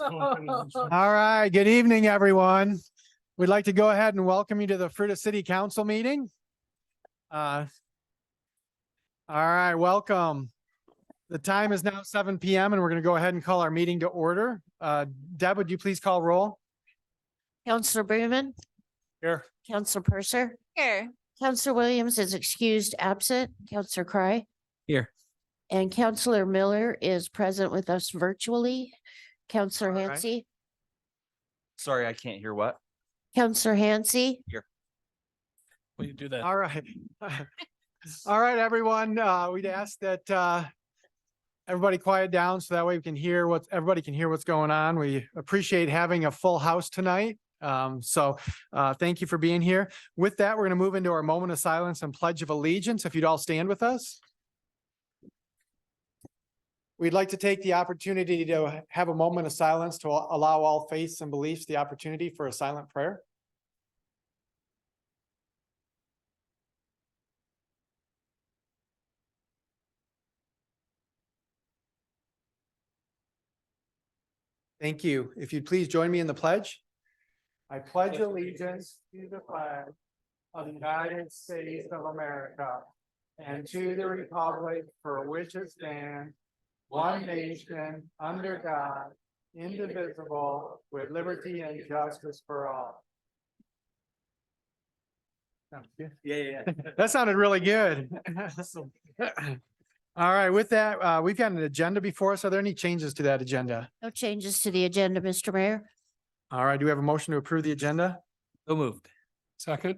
All right, good evening, everyone. We'd like to go ahead and welcome you to the Fruita City Council meeting. All right, welcome. The time is now 7 p.m. and we're going to go ahead and call our meeting to order. Deb, would you please call roll? Councillor Bremen. Here. Councillor Purser. Here. Councillor Williams is excused absent. Councillor Cry. Here. And Councillor Miller is present with us virtually. Councillor Hansi. Sorry, I can't hear what. Councillor Hansi. Here. Will you do that? All right. All right, everyone. We'd ask that everybody quiet down so that way we can hear everybody can hear what's going on. We appreciate having a full house tonight. Thank you for being here. With that, we're going to move into our moment of silence and pledge of allegiance. If you'd all stand with us. We'd like to take the opportunity to have a moment of silence to allow all faiths and beliefs the opportunity for a silent prayer. Thank you. If you'd please join me in the pledge. I pledge allegiance to the flag of the United States of America and to the republic for which it stands, one nation, under God, indivisible, with liberty and justice for all. Yeah. That sounded really good. All right, with that, we've got an agenda before us. Are there any changes to that agenda? No changes to the agenda, Mr. Mayor. All right, do we have a motion to approve the agenda? So moved. Second.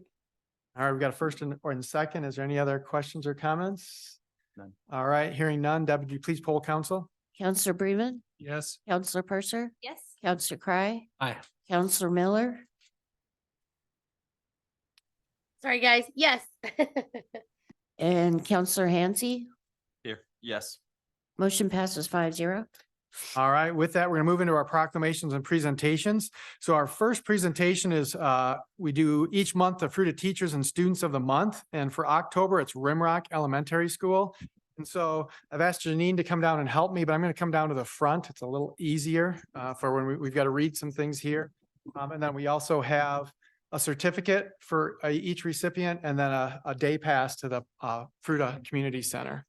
All right, we've got a first and second. Is there any other questions or comments? None. All right, hearing none. Deb, would you please poll council? Councillor Bremen. Yes. Councillor Purser. Yes. Councillor Cry. Aye. Councillor Miller. Sorry, guys. Yes. And Councillor Hansi. Here. Yes. Motion passes 5-0. All right, with that, we're gonna move into our proclamations and presentations. So our first presentation is, we do each month the Fruita Teachers and Students of the Month. And for October, it's Rimrock Elementary School. And so I've asked Janine to come down and help me, but I'm gonna come down to the front. It's a little easier for when we've got to read some things here. And then we also have a certificate for each recipient and then a day pass to the Fruita Community Center.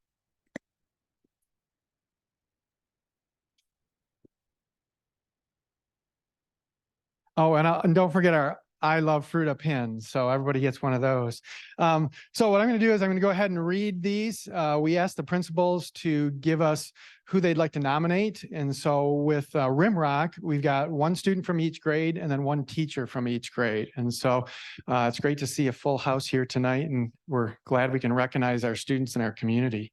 Oh, and don't forget our I Love Fruita pins. So everybody gets one of those. So what I'm going to do is I'm going to go ahead and read these. We asked the principals to give us who they'd like to nominate. And so with Rimrock, we've got one student from each grade and then one teacher from each grade. And so it's great to see a full house here tonight. And we're glad we can recognize our students in our community.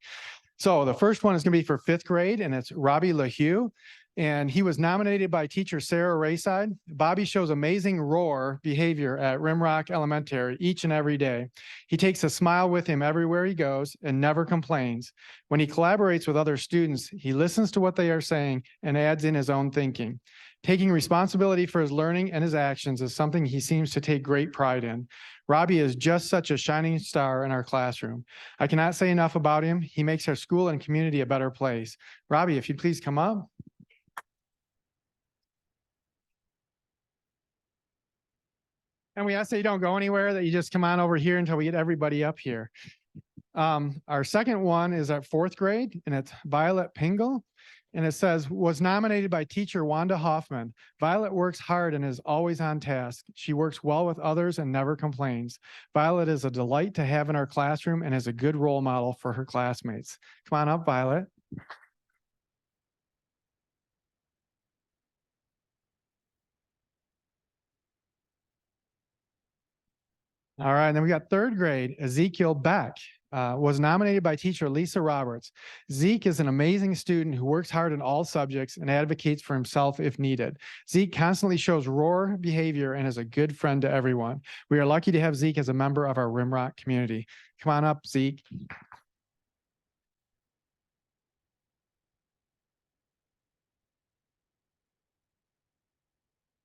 So the first one is going to be for 5th grade, and it's Robbie LaHue. And he was nominated by teacher Sarah Rayside. Bobby shows amazing roar behavior at Rimrock Elementary each and every day. He takes a smile with him everywhere he goes and never complains. When he collaborates with other students, he listens to what they are saying and adds in his own thinking. Taking responsibility for his learning and his actions is something he seems to take great pride in. Robbie is just such a shining star in our classroom. I cannot say enough about him. He makes our school and community a better place. Robbie, if you'd please come up. And we ask that you don't go anywhere, that you just come on over here until we get everybody up here. Our second one is at 4th grade, and it's Violet Pingle. And it says, was nominated by teacher Wanda Hoffman. Violet works hard and is always on task. She works well with others and never complains. Violet is a delight to have in our classroom and is a good role model for her classmates. Come on up, Violet. All right, and then we got 3rd grade, Ezekiel Beck. Was nominated by teacher Lisa Roberts. Zeke is an amazing student who works hard in all subjects and advocates for himself if needed. Zeke constantly shows roar behavior and is a good friend to everyone. We are lucky to have Zeke as a member of our Rimrock community. Come on up, Zeke.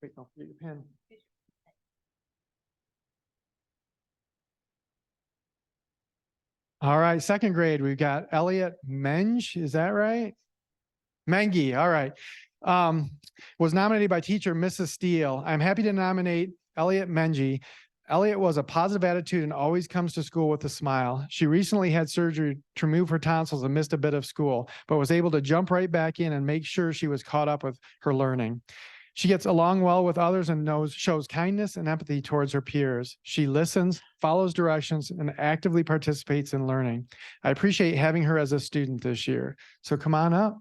Wait, don't forget your pen. All right, 2nd grade, we've got Elliot Menge, is that right? Mengi, all right. Was nominated by teacher Mrs. Steele. I'm happy to nominate Elliot Menji. Elliot was a positive attitude and always comes to school with a smile. She recently had surgery to remove her tonsils and missed a bit of school, but was able to jump right back in and make sure she was caught up with her learning. She gets along well with others and shows kindness and empathy towards her peers. She listens, follows directions, and actively participates in learning. I appreciate having her as a student this year. So come on up.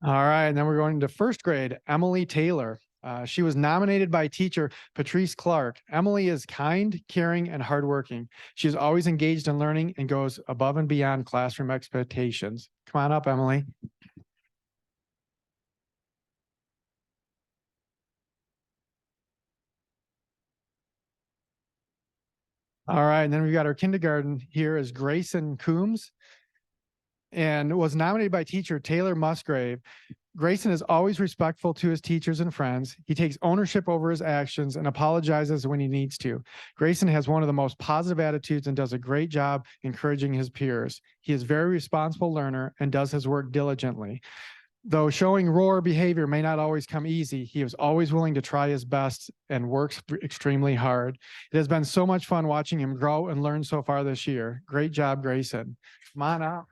All right, and then we're going to first grade, Emily Taylor. She was nominated by teacher Patrice Clark. Emily is kind, caring, and hardworking. She is always engaged in learning and goes above and beyond classroom expectations. Come on up, Emily. All right, and then we've got our kindergarten here is Grayson Coombs and was nominated by teacher Taylor Musgrave. Grayson is always respectful to his teachers and friends. He takes ownership over his actions and apologizes when he needs to. Grayson has one of the most positive attitudes and does a great job encouraging his peers. He is a very responsible learner and does his work diligently. Though showing roar behavior may not always come easy, he is always willing to try his best and works extremely hard. It has been so much fun watching him grow and learn so far this year. Great job, Grayson. Come on up.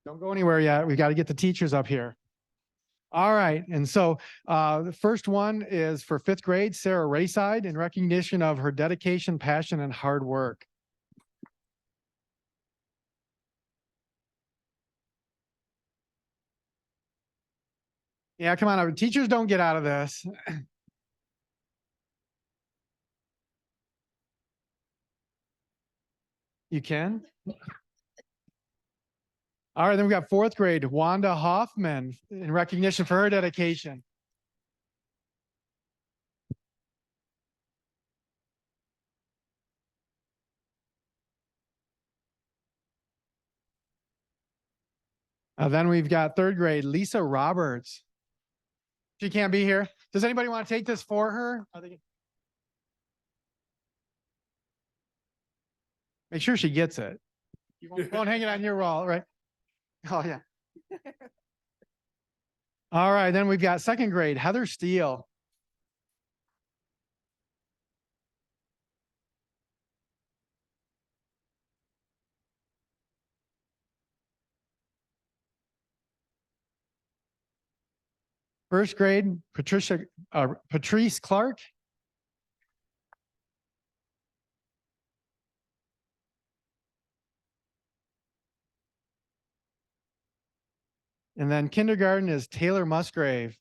Don't go anywhere yet. We got to get the teachers up here. All right. And so the first one is for fifth grade, Sarah Rayside, in recognition of her dedication, passion, and hard work. Yeah, come on. Teachers don't get out of this. You can? All right, then we got fourth grade, Wanda Hoffman, in recognition for her dedication. Then we've got third grade, Lisa Roberts. She can't be here. Does anybody want to take this for her? Make sure she gets it. You won't hang it on your wall, right? Oh, yeah. All right, then we've got second grade, Heather Steele. First grade, Patrice Clark. And then kindergarten is Taylor Musgrave.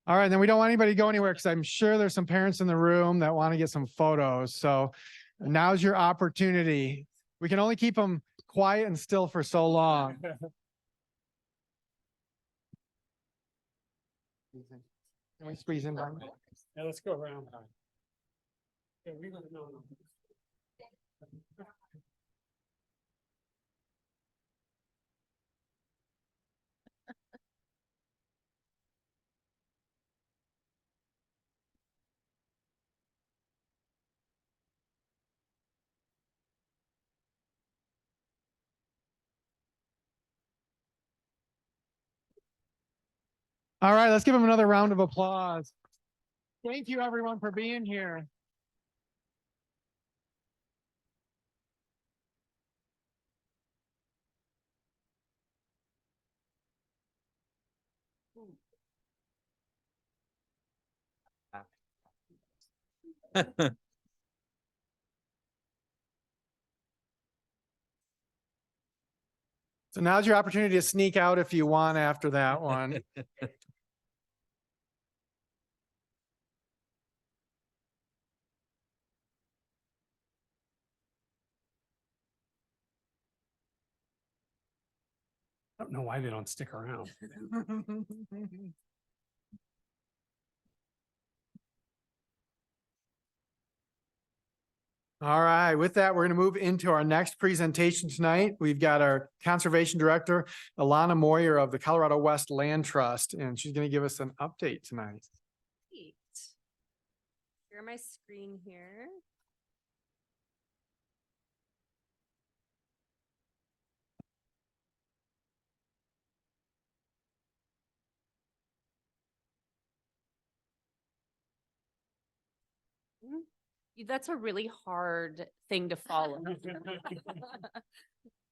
All right, then we don't want anybody to go anywhere because I'm sure there's some parents in the room that want to get some photos. So now's your opportunity. We can only keep them quiet and still for so long. Can we squeeze in? Yeah, let's go around. Yeah, no. All right, let's give them another round of applause. Thank you, everyone, for being here. So now's your opportunity to sneak out if you want after that one. I don't know why they don't stick around. All right, with that, we're going to move into our next presentation tonight. We've got our Conservation Director, Alana Moyer of the Colorado West Land Trust, and she's going to give us an update tonight. Great. Share my screen here. That's a really hard thing to follow.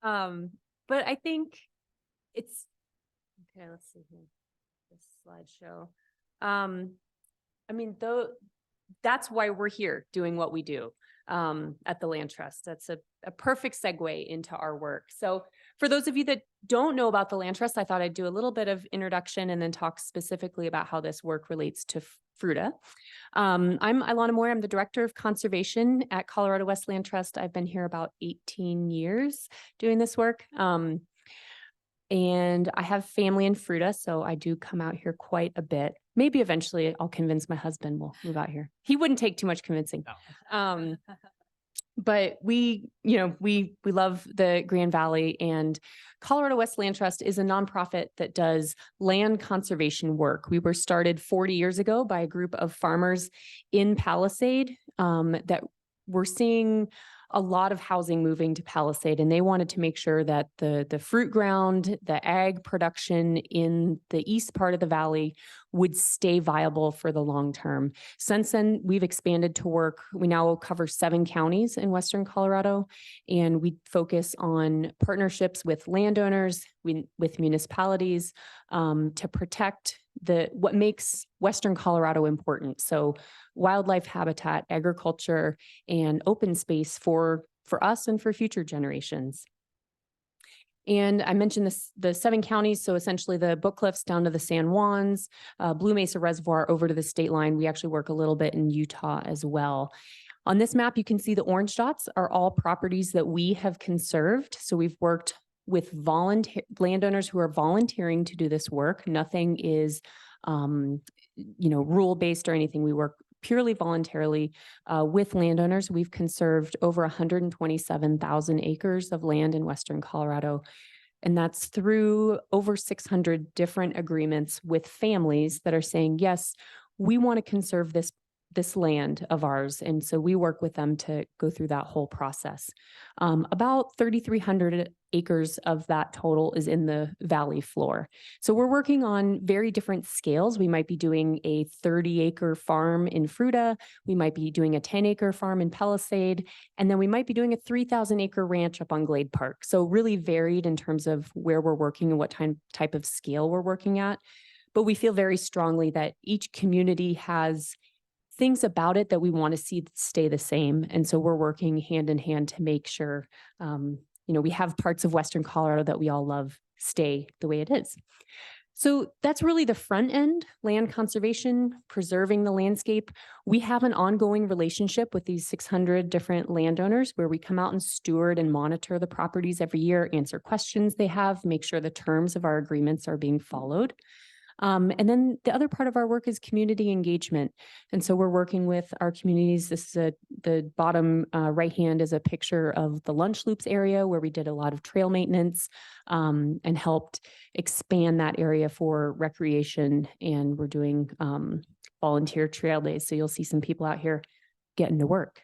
But I think it's, okay, let's see here, this slideshow. I mean, though, that's why we're here doing what we do at the Land Trust. That's a perfect segue into our work. So for those of you that don't know about the Land Trust, I thought I'd do a little bit of introduction and then talk specifically about how this work relates to Fruita. I'm Ilana Moore. I'm the Director of Conservation at Colorado West Land Trust. I've been here about 18 years doing this work. And I have family in Fruita, so I do come out here quite a bit. Maybe eventually I'll convince my husband we'll move out here. He wouldn't take too much convincing. No. But we love the Grand Valley, and Colorado West Land Trust is a nonprofit that does land conservation work. We were started 40 years ago by a group of farmers in Palisade that were seeing a lot of housing moving to Palisade, and they wanted to make sure that the fruit ground, the ag production in the east part of the valley would stay viable for the long term. Since then, we've expanded to work. We now cover 7 counties in Western Colorado, and we focus on partnerships with landowners, with municipalities to protect what makes Western Colorado important. So wildlife habitat, agriculture, and open space for us and for future generations. And I mentioned the 7 counties, so essentially the Book Cliffs down to the San Juans, Blue Mesa Reservoir over to the state line. We actually work a little bit in Utah as well. On this map, you can see the orange dots are all properties that we have conserved. So we've worked with landowners who are volunteering to do this work. Nothing is rule-based or anything. We work purely voluntarily with landowners. We've conserved over 127,000 acres of land in Western Colorado. And that's through over 600 different agreements with families that are saying, yes, we want to conserve this land of ours. And so we work with them to go through that whole process. About 3,300 acres of that total is in the valley floor. So we're working on very different scales. We might be doing a 30-acre farm in Fruita. We might be doing a 10-acre farm in Palisade. And then we might be doing a 3,000-acre ranch up on Glade Park. So really varied in terms of where we're working and what type of scale we're working at. But we feel very strongly that each community has things about it that we want to see stay the same. And so we're working hand in hand to make sure, we have parts of Western Colorado that we all love stay the way it is. So that's really the front end, land conservation, preserving the landscape. We have an ongoing relationship with these 600 different landowners where we come out and steward and monitor the properties every year, answer questions they have, make sure the terms of our agreements are being followed. And then the other part of our work is community engagement. And so we're working with our communities. This is the bottom right hand is a picture of the Lunch Loops area where we did a lot of trail maintenance and helped expand that area for recreation. And we're doing volunteer trail days. So you'll see some people out here getting to work.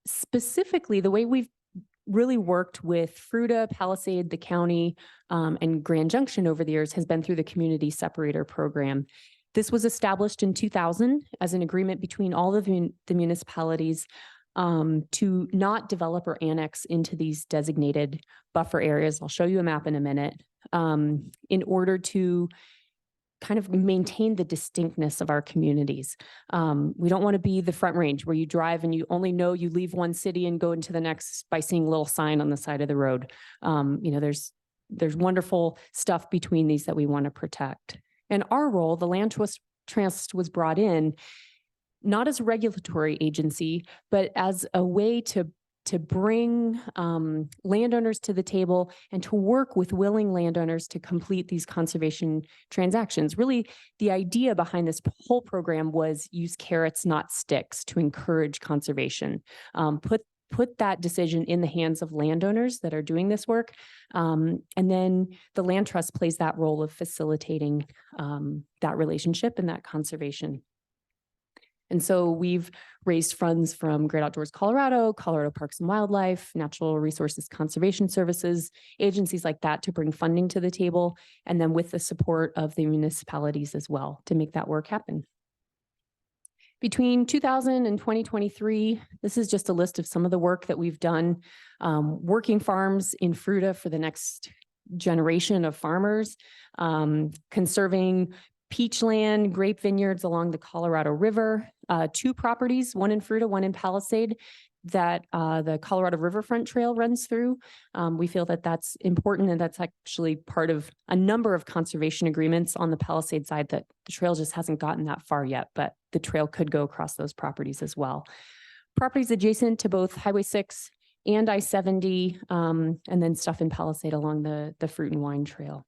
Specifically, the way we've really worked with Fruita, Palisade, the county, and Grand Junction over the years has been through the Community Separator Program. This was established in 2000 as an agreement between all of the municipalities to not develop or annex into these designated buffer areas. I'll show you a map in a minute, in order to kind of maintain the distinctness of our communities. We don't want to be the Front Range where you drive and you only know you leave one city and go into the next by seeing a little sign on the side of the road. There's wonderful stuff between these that we want to protect. And our role, the Land Trust was brought in not as a regulatory agency, but as a way to to bring landowners to the table and to work with willing landowners to complete these conservation transactions. Really, the idea behind this whole program was use carrots, not sticks, to encourage conservation. Put that decision in the hands of landowners that are doing this work. And then the land trust plays that role of facilitating that relationship and that conservation. And so we've raised funds from Great Outdoors Colorado, Colorado Parks and Wildlife, Natural Resources Conservation Services, agencies like that to bring funding to the table, and then with the support of the municipalities as well to make that work happen. Between 2000 and 2023, this is just a list of some of the work that we've done, working farms in Fruita for the next generation of farmers, conserving peachland, grape vineyards along the Colorado River, 2 properties, one in Fruita, one in Palisade, that the Colorado Riverfront Trail runs through. We feel that that's important, and that's actually part of a number of conservation agreements on the Palisade side that the trail just hasn't gotten that far yet, but the trail could go across those properties as well. Properties adjacent to both Highway 6 and I-70, and then stuff in Palisade along the Fruit and Wine Trail.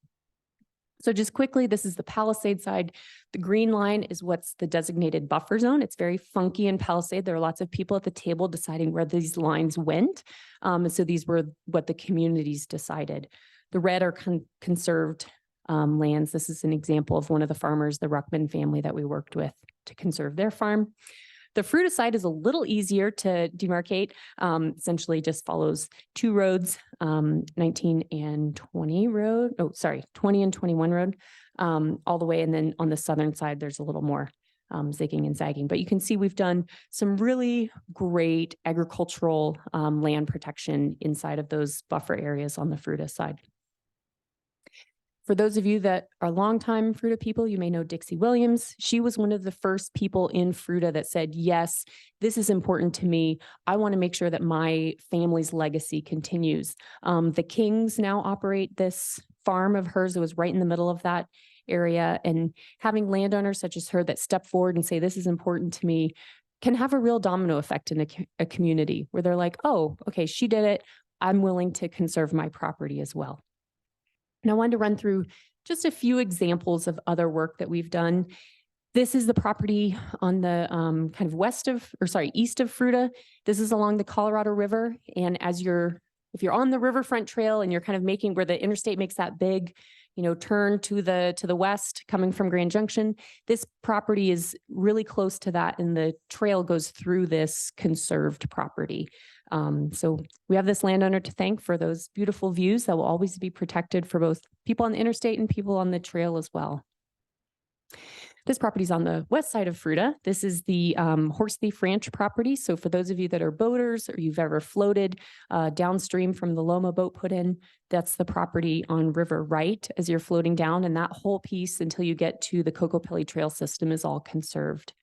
So just quickly, this is the Palisade side. The green line is what's the designated buffer zone. It's very funky in Palisade. There are lots of people at the table deciding where these lines went. So these were what the communities decided. The red are conserved lands. This is an example of one of the farmers, the Ruckman family that we worked with to conserve their farm. The Fruita side is a little easier to demarcate. Essentially just follows 2 roads, 19 and 20 road. Oh, sorry, 20 and 21 road, all the way. And then on the southern side, there's a little more zigging and zagging. But you can see we've done some really great agricultural land protection inside of those buffer areas on the Fruita side. For those of you that are longtime Fruita people, you may know Dixie Williams. She was one of the first people in Fruita that said, yes, this is important to me. I want to make sure that my family's legacy continues. The Kings now operate this farm of hers that was right in the middle of that area. And having landowners such as her that step forward and say, this is important to me, can have a real domino effect in a community where they're like, oh, okay, she did it. I'm willing to conserve my property as well. And I wanted to run through just a few examples of other work that we've done. This is the property on the kind of east of Fruita. This is along the Colorado River. And if you're on the riverfront trail and you're kind of making where the interstate makes that big, turn to the west coming from Grand Junction, this property is really close to that. And the trail goes through this conserved property. So we have this landowner to thank for those beautiful views that will always be protected for both people on the interstate and people on the trail as well. This property is on the west side of Fruita. This is the Horse Thief Ranch property. So for those of you that are boaters or you've ever floated downstream from the Loma boat put in, that's the property on River Right as you're floating down. And that whole piece until you get to the Cocopelli Trail system is all conserved.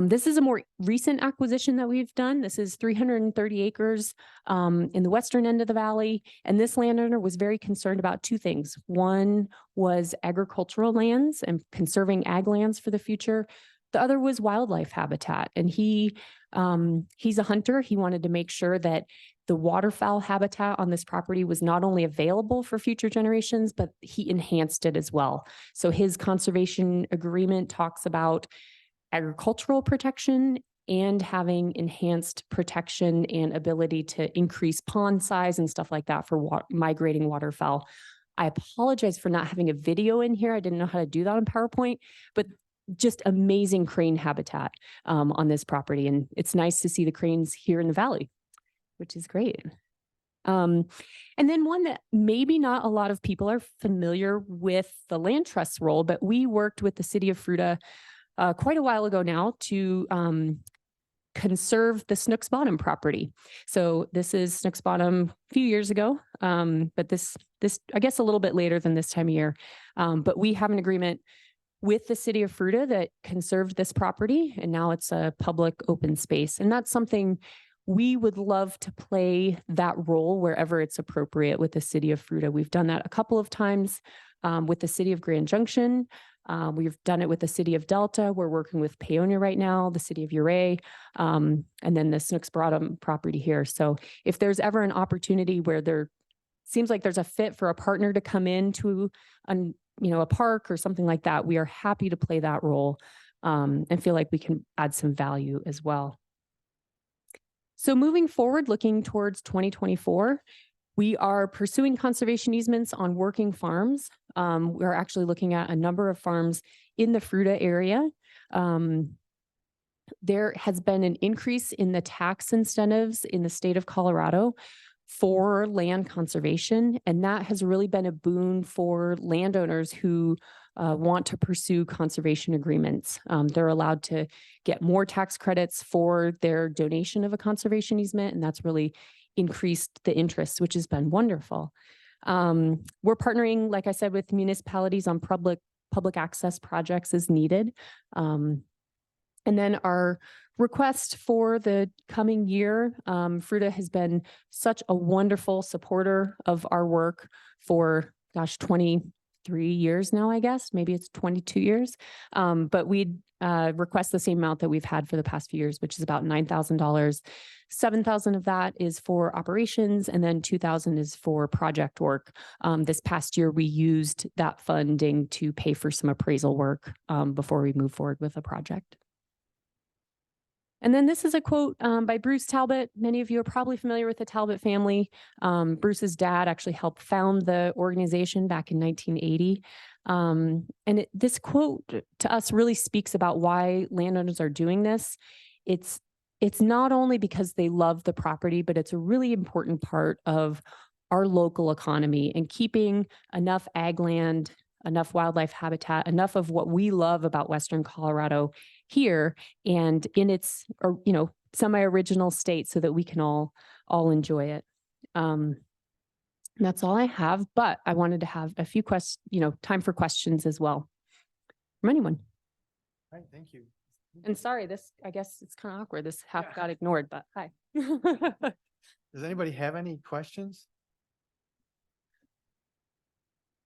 This is a more recent acquisition that we've done. This is 330 acres in the western end of the valley. And this landowner was very concerned about 2 things. One was agricultural lands and conserving ag lands for the future. The other was wildlife habitat. And he's a hunter. He wanted to make sure that the waterfowl habitat on this property was not only available for future generations, but he enhanced it as well. So his conservation agreement talks about agricultural protection and having enhanced protection and ability to increase pond size and stuff like that for migrating waterfowl. I apologize for not having a video in here. I didn't know how to do that on PowerPoint, but just amazing crane habitat on this property. And it's nice to see the cranes here in the valley, which is great. And then one that maybe not a lot of people are familiar with the land trust role, but we worked with the city of Fruita quite a while ago now to conserve the Snooks Bottom property. So this is Snooks Bottom a few years ago, but this I guess a little bit later than this time of year. But we have an agreement with the city of Fruita that conserved this property, and now it's a public open space. And that's something we would love to play that role wherever it's appropriate with the city of Fruita. We've done that a couple of times with the city of Grand Junction. We've done it with the city of Delta. We're working with Paonia right now, the city of Ouray, and then the Snooks Bottom property here. So if there's ever an opportunity where there seems like there's a fit for a partner to come into a park or something like that, we are happy to play that role and feel like we can add some value as well. So moving forward, looking towards 2024, we are pursuing conservation easements on working farms. We're actually looking at a number of farms in the Fruita area. There has been an increase in the tax incentives in the state of Colorado for land conservation, and that has really been a boon for landowners who want to pursue conservation agreements. They're allowed to get more tax credits for their donation of a conservation easement, and that's really increased the interest, which has been wonderful. We're partnering, like I said, with municipalities on public access projects as needed. And then our request for the coming year, Fruita has been such a wonderful supporter of our work for, 23 years now, I guess. Maybe it's 22 years. But we'd request the same amount that we've had for the past few years, which is about $9,000. $7,000 of that is for operations, and then $2,000 is for project work. This past year, we used that funding to pay for some appraisal work before we move forward with a project. And then this is a quote by Bruce Talbot. Many of you are probably familiar with the Talbot family. Bruce's dad actually helped found the organization back in 1980. This quote to us really speaks about why landowners are doing this. It's not only because they love the property, but it's a really important part of our local economy and keeping enough ag land, enough wildlife habitat, enough of what we love about Western Colorado here and in its, semi-original state so that we can all enjoy it. That's all I have, but I wanted to have a few time for questions as well from anyone. All right, thank you. And sorry, I guess it's kind of awkward. This half got ignored, but hi. Does anybody have any questions?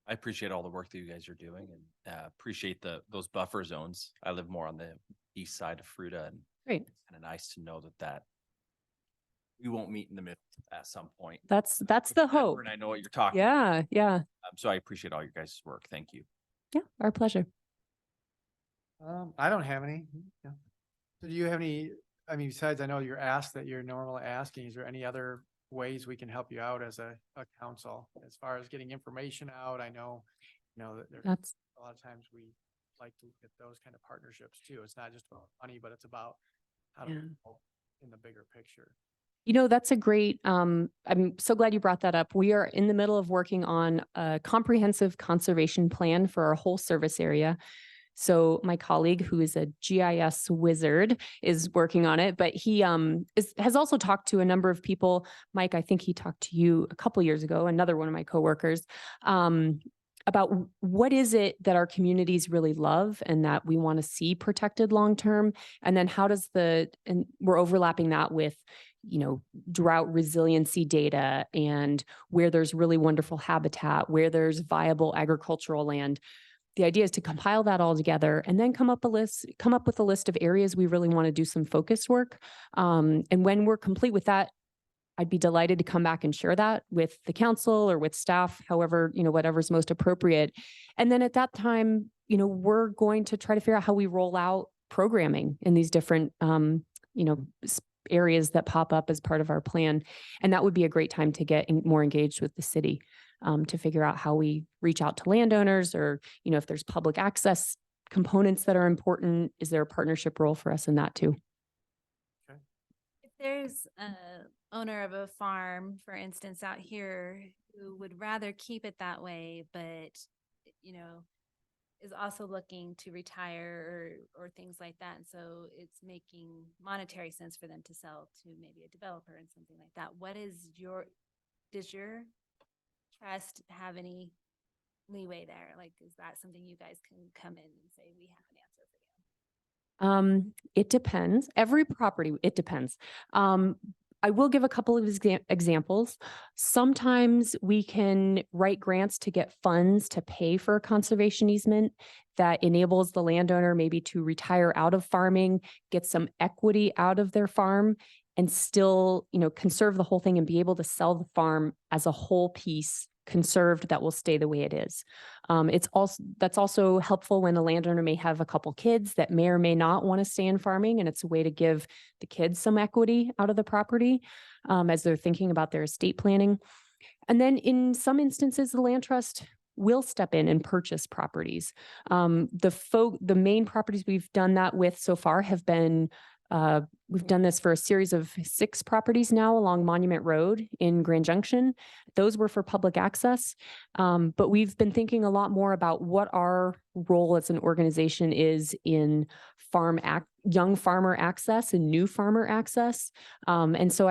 I appreciate all the work that you guys are doing and appreciate those buffer zones. I live more on the east side of Fruita, and Great. it's kind of nice to know that we won't meet in the middle at some point. That's the hope. And I know what you're talking about. Yeah, yeah. So I appreciate all your guys' work. Thank you. Yeah, our pleasure. I don't have any. Yeah. So do you have any, besides I know you're asked that you're normally asking, is there any other ways we can help you out as a council as far as getting information out? I know, that there's a lot of times we like to get those kind of partnerships too. It's not just about money, but it's about how to help in the bigger picture. That's a great, I'm so glad you brought that up. We are in the middle of working on a comprehensive conservation plan for our whole service area. So my colleague, who is a GIS wizard, is working on it, but he has also talked to a number of people. Mike, I think he talked to you a couple years ago, another one of my coworkers, about what is it that our communities really love and that we want to see protected long-term. And then how does and we're overlapping that with drought resiliency data and where there's really wonderful habitat, where there's viable agricultural land. The idea is to compile that all together and then come up with a list of areas we really want to do some focused work. And when we're complete with that, I'd be delighted to come back and share that with the council or with staff, however, whatever's most appropriate. And then at that time, we're going to try to figure out how we roll out programming in these different, areas that pop up as part of our plan. And that would be a great time to get more engaged with the city, to figure out how we reach out to landowners or, if there's public access components that are important, is there a partnership role for us in that too? Okay. If there's a owner of a farm, for instance, out here who would rather keep it that way, but, is also looking to retire or things like that. And so it's making monetary sense for them to sell to maybe a developer and something like that. Does your trust have any leeway there? Like, is that something you guys can come in and say, we have an answer for you? It depends. Every property, it depends. I will give a couple of examples. Sometimes we can write grants to get funds to pay for a conservation easement that enables the landowner maybe to retire out of farming, get some equity out of their farm, and still, conserve the whole thing and be able to sell the farm as a whole piece conserved that will stay the way it is. That's also helpful when the landowner may have a couple kids that may or may not want to stay in farming, and it's a way to give the kids some equity out of the property as they're thinking about their estate planning. And then in some instances, the land trust will step in and purchase properties. The main properties we've done that with so far have been we've done this for a series of 6 properties now along Monument Road in Grand Junction. Those were for public access. But we've been thinking a lot more about what our role as an organization is in young farmer access and new farmer access. And so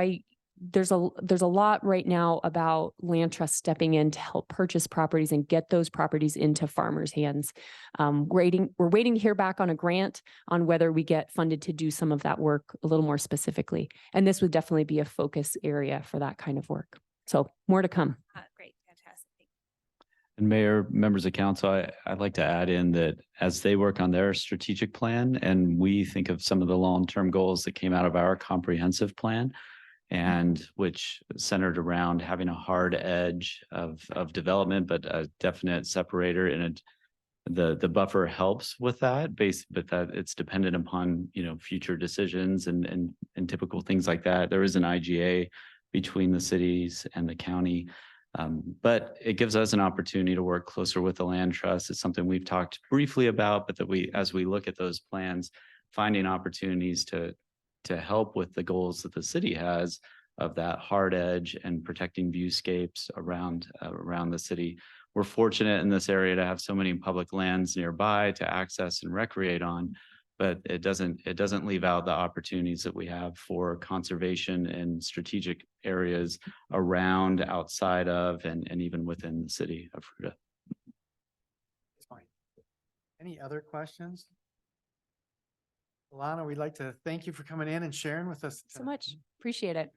there's a lot right now about land trust stepping in to help purchase properties and get those properties into farmers' hands. We're waiting to hear back on a grant on whether we get funded to do some of that work a little more specifically. And this would definitely be a focus area for that kind of work. So more to come. Great, fantastic. Thank you. And Mayor, members of council, I'd like to add in that as they work on their strategic plan and we think of some of the long-term goals that came out of our comprehensive plan, and which centered around having a hard edge of development, but a definite separator the buffer helps with that but that it's dependent upon, future decisions and typical things like that. There is an IGA between the cities and the county. But it gives us an opportunity to work closer with the land trust. It's something we've talked briefly about, but that as we look at those plans, finding opportunities to help with the goals that the city has of that hard edge and protecting viewscapes around the city. We're fortunate in this area to have so many public lands nearby to access and recreate on, but it doesn't leave out the opportunities that we have for conservation in strategic areas around, outside of, and even within the city of Fruita. Fine. Any other questions? Alana, we'd like to thank you for coming in and sharing with us. So much. Appreciate it.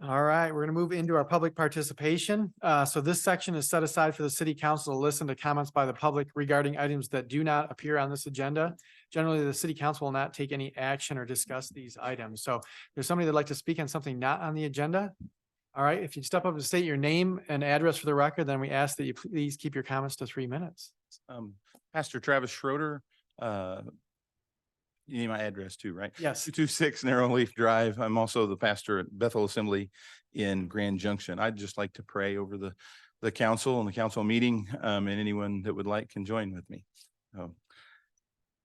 All right, we're going to move into our public participation. So this section is set aside for the city council to listen to comments by the public regarding items that do not appear on this agenda. Generally, the city council will not take any action or discuss these items. So if there's somebody that'd like to speak on something not on the agenda. All right, if you step up and state your name and address for the record, then we ask that you please keep your comments to 3 minutes. Pastor Travis Schroeder, you need my address too, right? Yes. 226 Narrowleaf Drive. I'm also the pastor at Bethel Assembly in Grand Junction. I'd just like to pray over the council and the council meeting, and anyone that would like can join with me.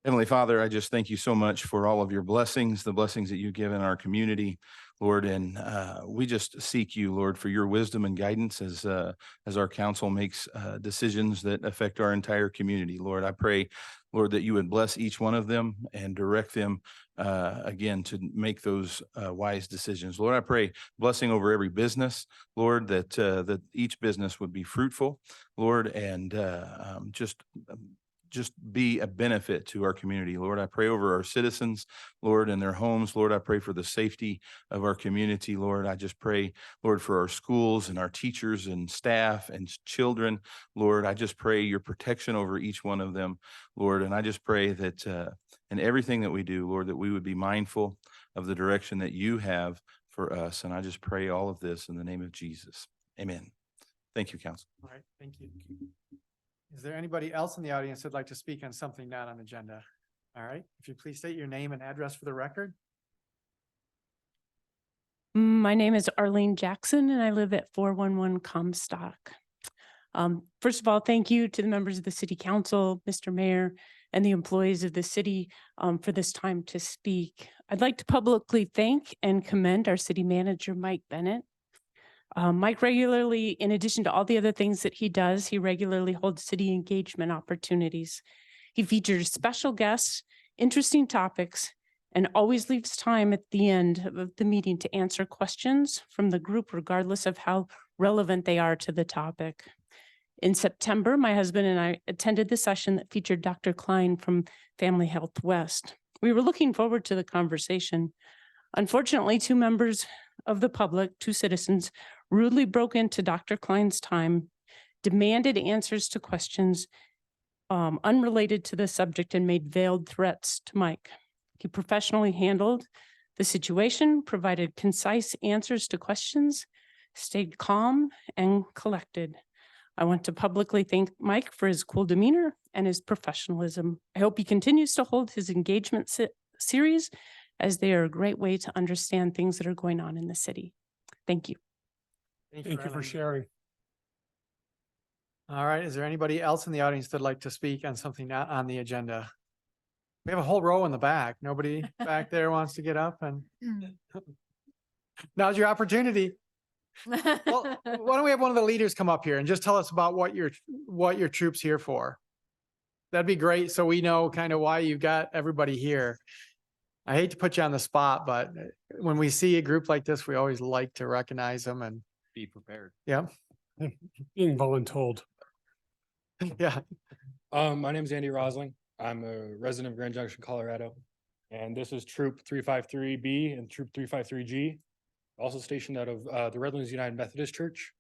Heavenly Father, I just thank you so much for all of your blessings, the blessings that you give in our community, Lord, and we just seek you, Lord, for your wisdom and guidance as our council makes decisions that affect our entire community. Lord, I pray, Lord, that you would bless each one of them and direct them again to make those wise decisions. Lord, I pray blessing over every business, Lord, that each business would be fruitful, Lord, and just be a benefit to our community. Lord, I pray over our citizens, Lord, and their homes. Lord, I pray for the safety of our community. Lord, I just pray, Lord, for our schools and our teachers and staff and children. Lord, I just pray your protection over each one of them, Lord. And I just pray that in everything that we do, Lord, that we would be mindful of the direction that you have for us. And I just pray all of this in the name of Jesus. Amen. Thank you, council. All right, thank you. Is there anybody else in the audience that'd like to speak on something not on agenda? All right, if you please state your name and address for the record. My name is Arlene Jackson and I live at 411 Comstock. First of all, thank you to the members of the city council, Mr. Mayor, and the employees of the city for this time to speak. I'd like to publicly thank and commend our city manager, Mike Bennett. Mike regularly, in addition to all the other things that he does, he regularly holds city engagement opportunities. He features special guests, interesting topics, and always leaves time at the end of the meeting to answer questions from the group, regardless of how relevant they are to the topic. In September, my husband and I attended the session that featured Dr. Klein from Family Health West. We were looking forward to the conversation. Unfortunately, two members of the public, two citizens, rudely broke into Dr. Klein's time, demanded answers to questions unrelated to the subject, and made veiled threats to Mike. He professionally handled the situation, provided concise answers to questions, stayed calm and collected. I want to publicly thank Mike for his cool demeanor and his professionalism. I hope he continues to hold his engagement series, as they are a great way to understand things that are going on in the city. Thank you. Thank you for Arlene. sharing. All right, is there anybody else in the audience that'd like to speak on something not on the agenda? We have a whole row in the back. Nobody back there wants to get up, and now's your opportunity. Well, why don't we have one of the leaders come up here and just tell us about what your troop's here for? That'd be great, so we know kind of why you've got everybody here. I hate to put you on the spot, but when we see a group like this, we always like to recognize them, and Be prepared. yeah, Being voluntold. yeah. My name is Andy Rosling. I'm a resident of Grand Junction, Colorado. And this is Troop 353B and Troop 353G, also stationed out of the Redlands United Methodist Church.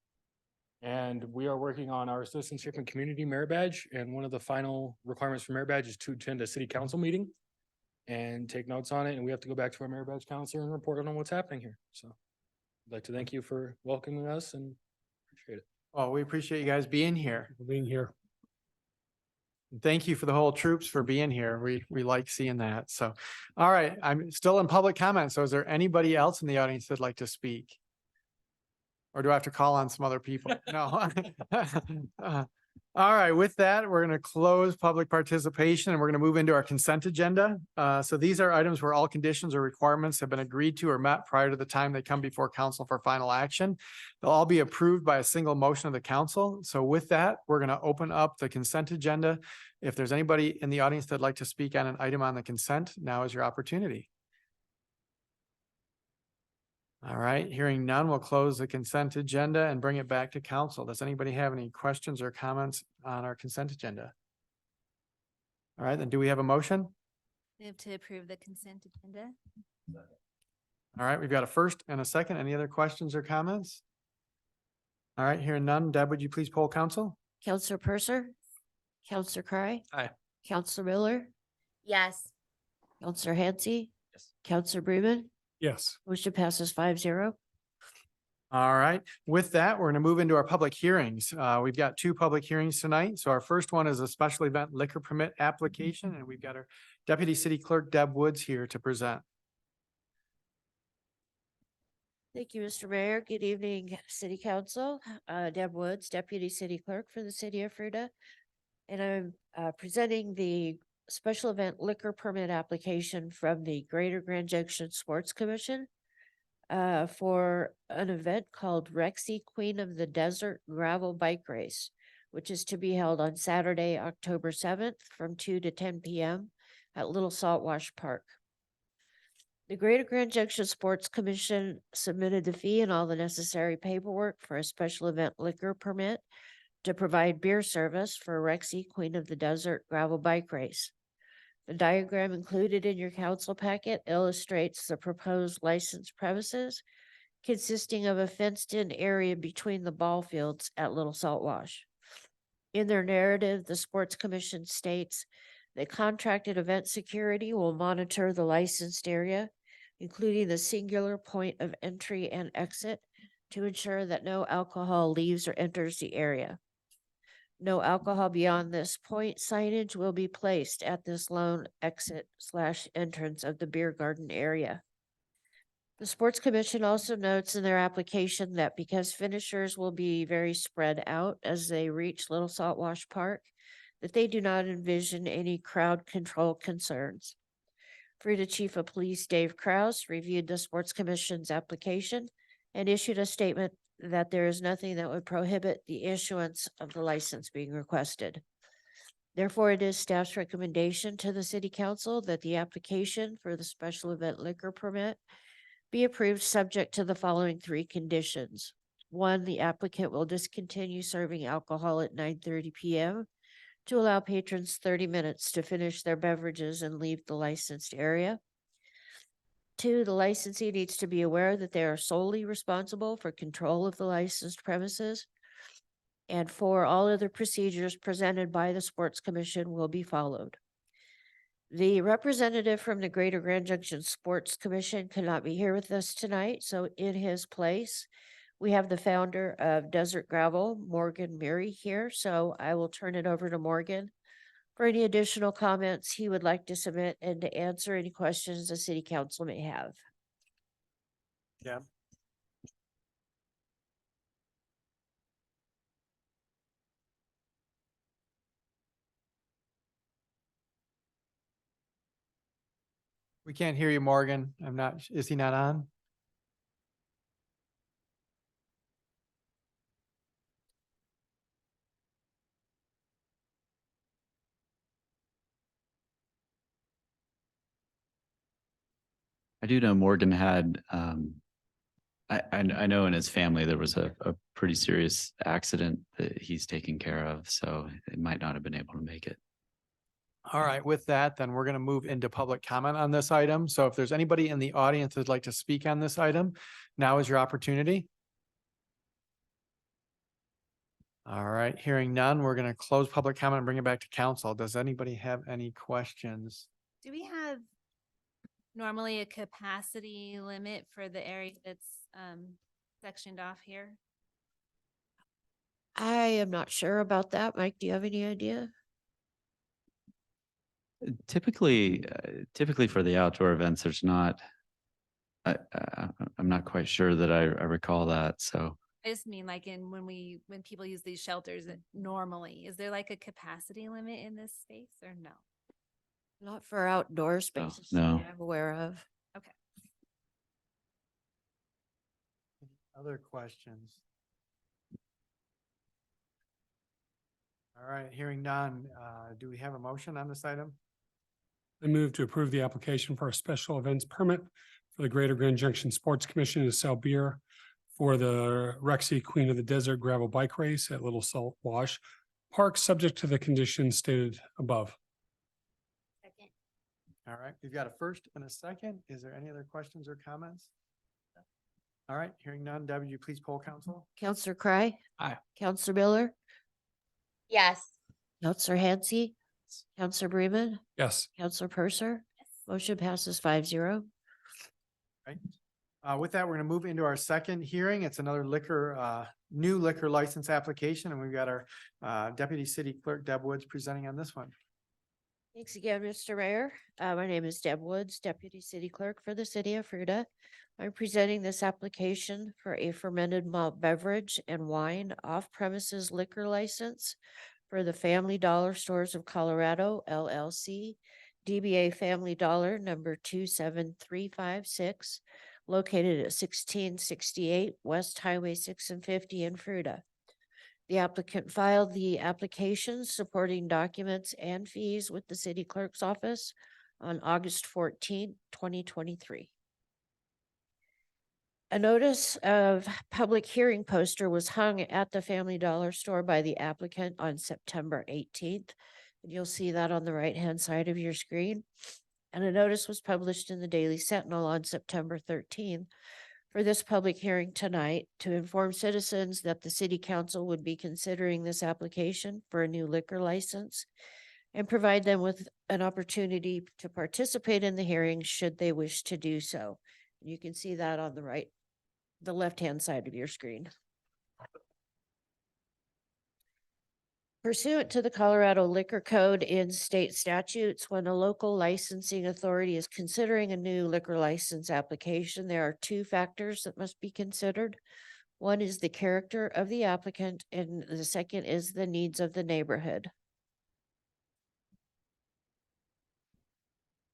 And we are working on our citizenship and community merit badge. And one of the final requirements for merit badge is to attend a city council meeting and take notes on it. And we have to go back to our merit badge counselor and report on what's happening here. So I'd like to thank you for welcoming us and appreciate it. Well, we appreciate you guys being here. For being here. Thank you for the whole troops for being here. We like seeing that. So, all right, I'm still in public comment. So is there anybody else in the audience that'd like to speak? Or do I have to call on some other people? No. All right, with that, we're going to close public participation and we're going to move into our consent agenda. So these are items where all conditions or requirements have been agreed to or met prior to the time they come before council for final action. They'll all be approved by a single motion of the council. So with that, we're going to open up the consent agenda. If there's anybody in the audience that'd like to speak on an item on the consent, now is your opportunity. All right, hearing none, we'll close the consent agenda and bring it back to council. Does anybody have any questions or comments on our consent agenda? All right, then do we have a motion? Move to approve the consent agenda. All right, we've got a first and a second. Any other questions or comments? All right, hearing none. Deb, would you please poll council? Counselor Purser, Counselor Cry. Aye. Counselor Miller, Yes. Counselor Hansi. Yes. Counselor Bremen. Yes. Motion passes 5-0. All right, with that, we're going to move into our public hearings. We've got two public hearings tonight. So our first one is a special event liquor permit application, and we've got our Deputy City Clerk Deb Woods here to present. Thank you, Mr. Mayor. Good evening, City Council. Deb Woods, Deputy City Clerk for the City of Fruita. And I'm presenting the special event liquor permit application from the Greater Grand Junction Sports Commission for an event called Rexy Queen of the Desert Gravel Bike Race, which is to be held on Saturday, October 7th from 2 to 10 p.m. at Little Saltwash Park. The Greater Grand Junction Sports Commission submitted the fee and all the necessary paperwork for a special event liquor permit to provide beer service for Rexy Queen of the Desert Gravel Bike Race. The diagram included in your council packet illustrates the proposed licensed premises consisting of a fenced-in area between the ball fields at Little Saltwash. In their narrative, the Sports Commission states that contracted event security will monitor the licensed area, including the singular point of entry and exit, to ensure that no alcohol leaves or enters the area. No alcohol beyond this point signage will be placed at this lone exit/entrance of the beer garden area. The Sports Commission also notes in their application that because finishers will be very spread out as they reach Little Saltwash Park, that they do not envision any crowd control concerns. Fruita Chief of Police Dave Kraus reviewed the Sports Commission's application and issued a statement that there is nothing that would prohibit the issuance of the license being requested. Therefore, it is staff's recommendation to the City Council that the application for the special event liquor permit be approved subject to the following three conditions. 1, the applicant will discontinue serving alcohol at 9:30 p.m. to allow patrons 30 minutes to finish their beverages and leave the licensed area. 2, the licensee needs to be aware that they are solely responsible for control of the licensed premises. And 4, all other procedures presented by the Sports Commission will be followed. The representative from the Greater Grand Junction Sports Commission could not be here with us tonight, so in his place, we have the founder of Desert Gravel, Morgan Murray, here, so I will turn it over to Morgan for any additional comments he would like to submit and to answer any questions the city council may have. Yeah. We can't hear you, Morgan. I'm not, is he not on? I do know Morgan had, I know in his family, there was a pretty serious accident that he's taking care of, so it might not have been able to make it. All right, with that, then we're going to move into public comment on this item. So if there's anybody in the audience that'd like to speak on this item, now is your opportunity. All right, hearing none, we're going to close public comment and bring it back to council. Does anybody have any questions? Do we have normally a capacity limit for the area that's sectioned off here? I am not sure about that. Mike, do you have any idea? Typically for the outdoor events, there's not, I'm not quite sure that I recall that, so. I just mean like when people use these shelters normally, is there like a capacity limit in this space or no? Not for outdoor spaces that no. I'm aware of. Okay. Other questions? All right, hearing none, do we have a motion on this item? I move to approve the application for a special events permit for the Greater Grand Junction Sports Commission to sell beer for the Rexy Queen of the Desert Gravel Bike Race at Little Salt Wash Park, subject to the conditions stated above. Second. All right, we've got a first and a second. Is there any other questions or comments? All right, hearing none, Deb, would you please poll council? Counselor Cry? Aye. Counselor Miller? Yes. Counselor Hansi? Counselor Bremen? Yes. Counselor Purser? Motion passes 5-0. Right. With that, we're going to move into our second hearing. It's another new liquor license application, and we've got our Deputy City Clerk Deb Woods presenting on this one. Thanks again, Mr. Mayor. My name is Deb Woods, Deputy City Clerk for the City of Fruita. I'm presenting this application for a fermented malt beverage and wine off-premises liquor license for the Family Dollar Stores of Colorado, LLC, DBA Family Dollar number 27356, located at 1668 West Highway 6 and 50 in Fruita. The applicant filed the applications, supporting documents and fees with the city clerk's office on August 14, 2023. A notice of public hearing poster was hung at the Family Dollar store by the applicant on September 18th. And you'll see that on the right-hand side of your screen. And a notice was published in the Daily Sentinel on September 13th for this public hearing tonight to inform citizens that the city council would be considering this application for a new liquor license and provide them with an opportunity to participate in the hearing should they wish to do so. You can see that on the left-hand side of your screen. Pursuant to the Colorado Liquor Code in state statutes, when a local licensing authority is considering a new liquor license application, there are 2 factors that must be considered. One is the character of the applicant, and the second is the needs of the neighborhood.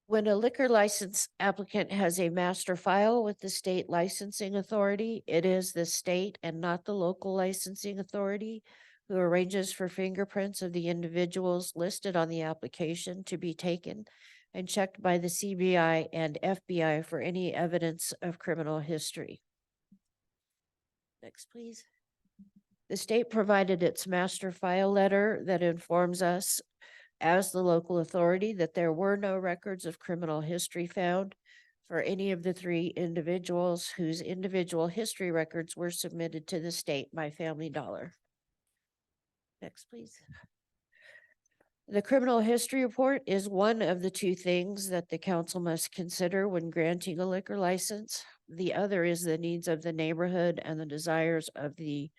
When a liquor license applicant has a master file with the state licensing authority, it is the state and not the local licensing authority who arranges for fingerprints of the individuals listed on the application to be taken and checked by the CBI and FBI for any evidence of criminal history. Next, please. The state provided its master file letter that informs us as the local authority that there were no records of criminal history found for any of the three individuals whose individual history records were submitted to the state by Family Dollar. Next, please. The criminal history report is one of the two things that the council must consider when granting a liquor license. The other is the needs of the neighborhood and the desires of the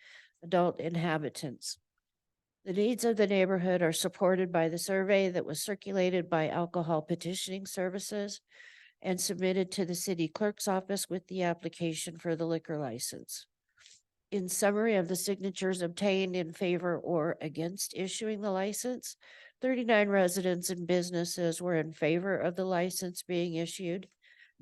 adult inhabitants. The needs of the neighborhood are supported by the survey that was circulated by Alcohol Petitioning Services and submitted to the city clerk's office with the application for the liquor license. In summary of the signatures obtained in favor or against issuing the license, 39 residents and businesses were in favor of the license being issued,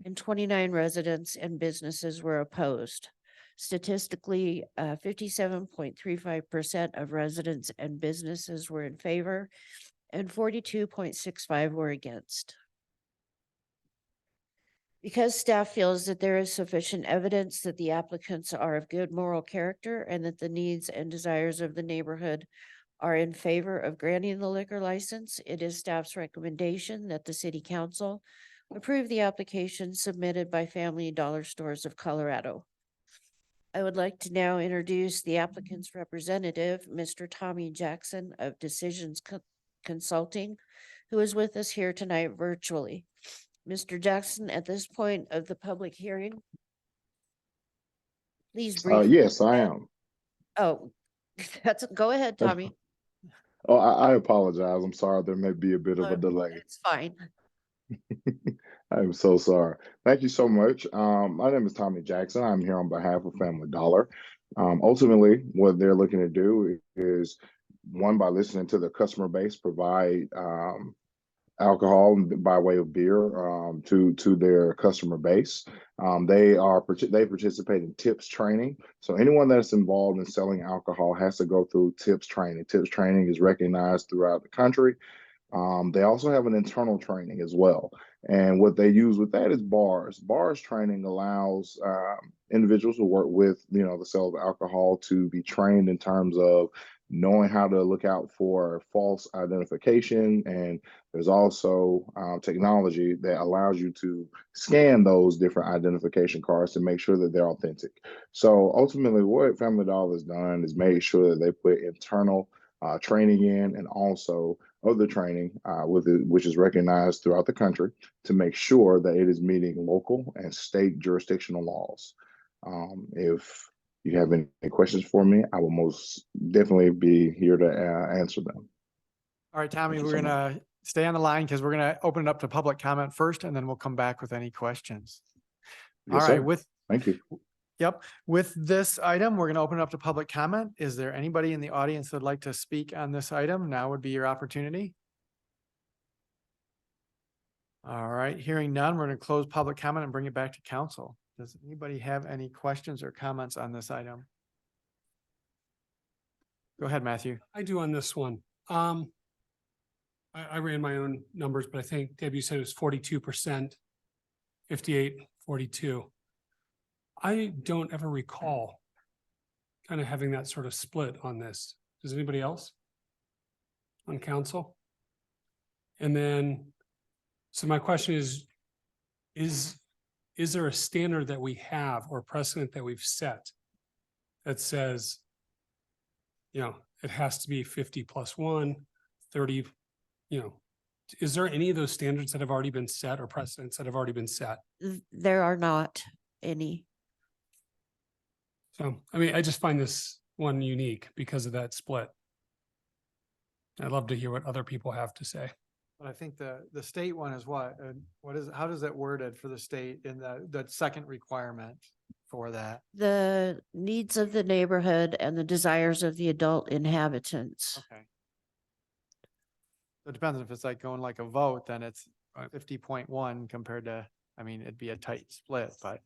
and 29 residents and businesses were opposed. Statistically, 57.35% of residents and businesses were in favor, and 42.65% were against. Because staff feels that there is sufficient evidence that the applicants are of good moral character and that the needs and desires of the neighborhood are in favor of granting the liquor license, it is staff's recommendation that the city council approve the application submitted by Family Dollar Stores of Colorado. I would like to now introduce the applicant's representative, Mr. Tommy Jackson of Decisions Consulting, who is with us here tonight virtually. Mr. Jackson, at this point of the public hearing, please briefly. Yes, I am. Oh, go ahead, Tommy. Oh, I apologize. I'm sorry. There may be a bit of a delay. It's fine. I'm so sorry. Thank you so much. My name is Tommy Jackson. I'm here on behalf of Family Dollar. Ultimately, what they're looking to do is, one, by listening to the customer base, provide alcohol by way of beer to their customer base. They participate in tips training. So anyone that's involved in selling alcohol has to go through tips training. Tips training is recognized throughout the country. They also have an internal training as well. And what they use with that is bars. Bars training allows individuals who work with, the sale of alcohol to be trained in terms of knowing how to look out for false identification. And there's also technology that allows you to scan those different identification cards to make sure that they're authentic. So ultimately, what Family Dollar has done is made sure that they put internal training in, and also other training which is recognized throughout the country, to make sure that it is meeting local and state jurisdictional laws. If you have any questions for me, I will most definitely be here to answer them. All right, Tommy, Thank you we're so gonna stay on the line because we're gonna open it up to public comment first, and then we'll come back with any questions. Yes, All right, sir. Thank you. Yep. With this item, we're going to open it up to public comment. Is there anybody in the audience that'd like to speak on this item? Now would be your opportunity. All right, hearing none, we're going to close public comment and bring it back to council. Does anybody have any questions or comments on this item? Go ahead, Matthew. I do on this one. I ran my own numbers, but I think Debbie said it was 42%, 58, 42. I don't ever recall kind of having that sort of split on this. Does anybody else on council? And then, so my question is there a standard that we have or precedent that we've set that says, it has to be 50 plus 1, 30, is there any of those standards that have already been set or precedents that have already been set? There are not any. So, I just find this one unique because of that split. I'd love to hear what other people have to say. But I think the state one is what is, how does that worded for the state in the second requirement for that? The needs of the neighborhood and the desires of the adult inhabitants. Okay. It depends if it's like going like a vote, then it's 50.1 compared to, it'd be a tight split, but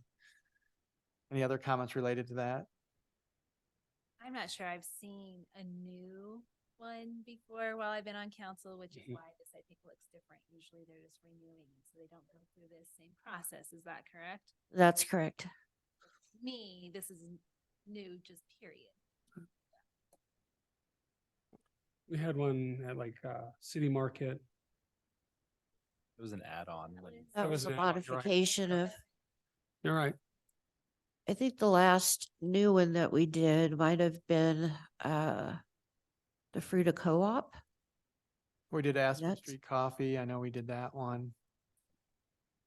any other comments related to that? I'm not sure I've seen a new one before while I've been on council, which is why this I think looks different. Usually they're just renewing, so they don't go through this same process. Is that correct? That's correct. To me, this is new, just period. We had one at like City Market. It was an add-on. That was was a an add-on, you're right. modification of, You're right. I think the last new one that we did might have been the Fruita Co-op. We did Aspen That's- Street Coffee. I know we did that one.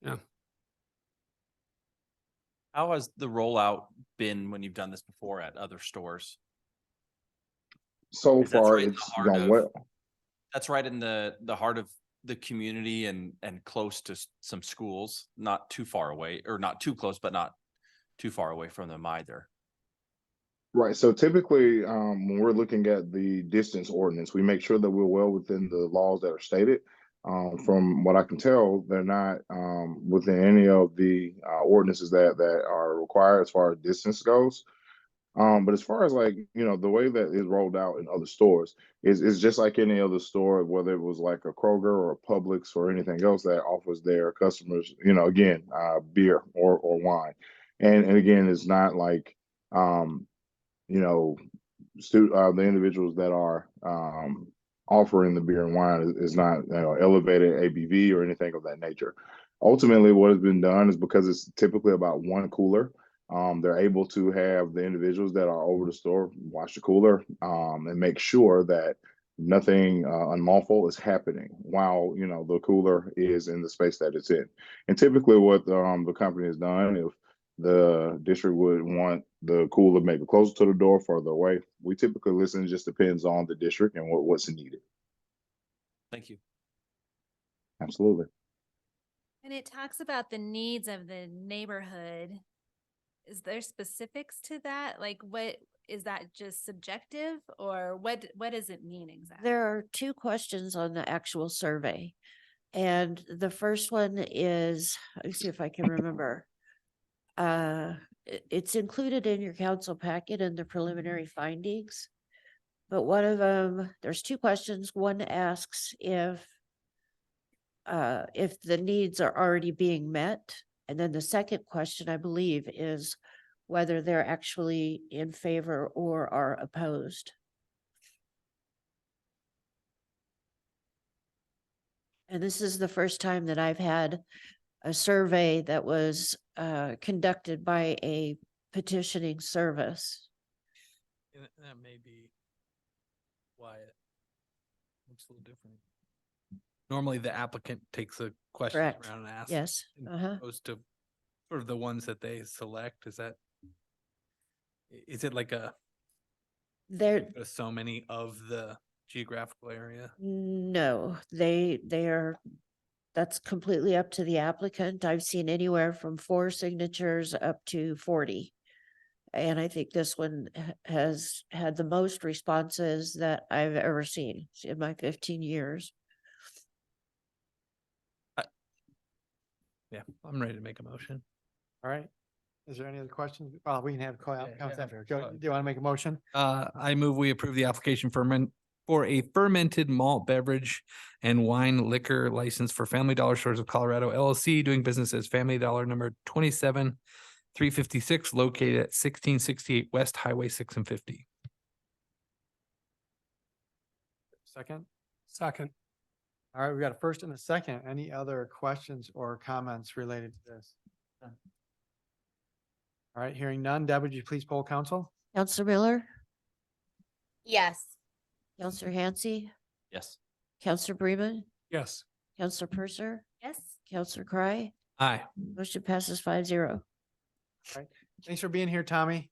Yeah. How has the rollout been when you've done this before at other stores? So Because that's far, right in the it's heart gone of- well. That's right in the heart of the community and close to some schools, not too far away, or not too close, but not too far away from them either. Right. So typically, when we're looking at the distance ordinance, we make sure that we're well within the laws that are stated. From what I can tell, they're not within any of the ordinances that are required as far as distance goes. But as far as like, the way that is rolled out in other stores is just like any other store, whether it was like a Kroger or a Publix or anything else that offers their customers, again, beer or wine. And again, it's not like, you know, the individuals that are offering the beer and wine is not elevated ABV or anything of that nature. Ultimately, what has been done is because it's typically about one cooler. They're able to have the individuals that are over the store watch the cooler and make sure that nothing unlawful is happening while the cooler is in the space that it's in. And typically, what the company has done, if the district would want the cooler maybe closer to the door, further away, we typically listen. It just depends on the district and what's needed. Thank you. Absolutely. And it talks about the needs of the neighborhood. Is there specifics to that? Like what, is that just subjective or what does it mean exactly? There are two questions on the actual survey. And the first one is, let me see if I can remember. It's included in your council packet in the preliminary findings. But one of them, there's two questions. One asks if the needs are already being met. And then the second question, I believe, is whether they're actually in favor or are opposed. And this is the first time that I've had a survey that was conducted by a petitioning service. That may be why it looks a little different. Normally, the applicant takes a question Correct. around and asks. Yes. As opposed to sort of the ones that they select. Is it like There, so many of the geographical area? no, they are, that's completely up to the applicant. I've seen anywhere from 4 signatures up to 40. And I think this one has had the most responses that I've ever seen in my 15 years. Yeah, I'm ready to make a motion. All right. Is there any other questions? Well, we can have Yeah, comments yeah. after. Do you want to make a motion? I move we approve the application for a fermented malt beverage and wine liquor license for Family Dollar Stores of Colorado LLC, doing business as Family Dollar number 27356, located at 1668 West Highway 6 and 50. Second? Second. All right, we got a first and a second. Any other questions or comments related to this? All right, hearing none. Deb, would you please poll council? Counselor Miller, Yes. Counselor Hansi, Yes. Counselor Bremen, Yes. Counselor Purser, Yes. Counselor Cry. Aye. Motion passes 5-0. Thanks for being here, Tommy.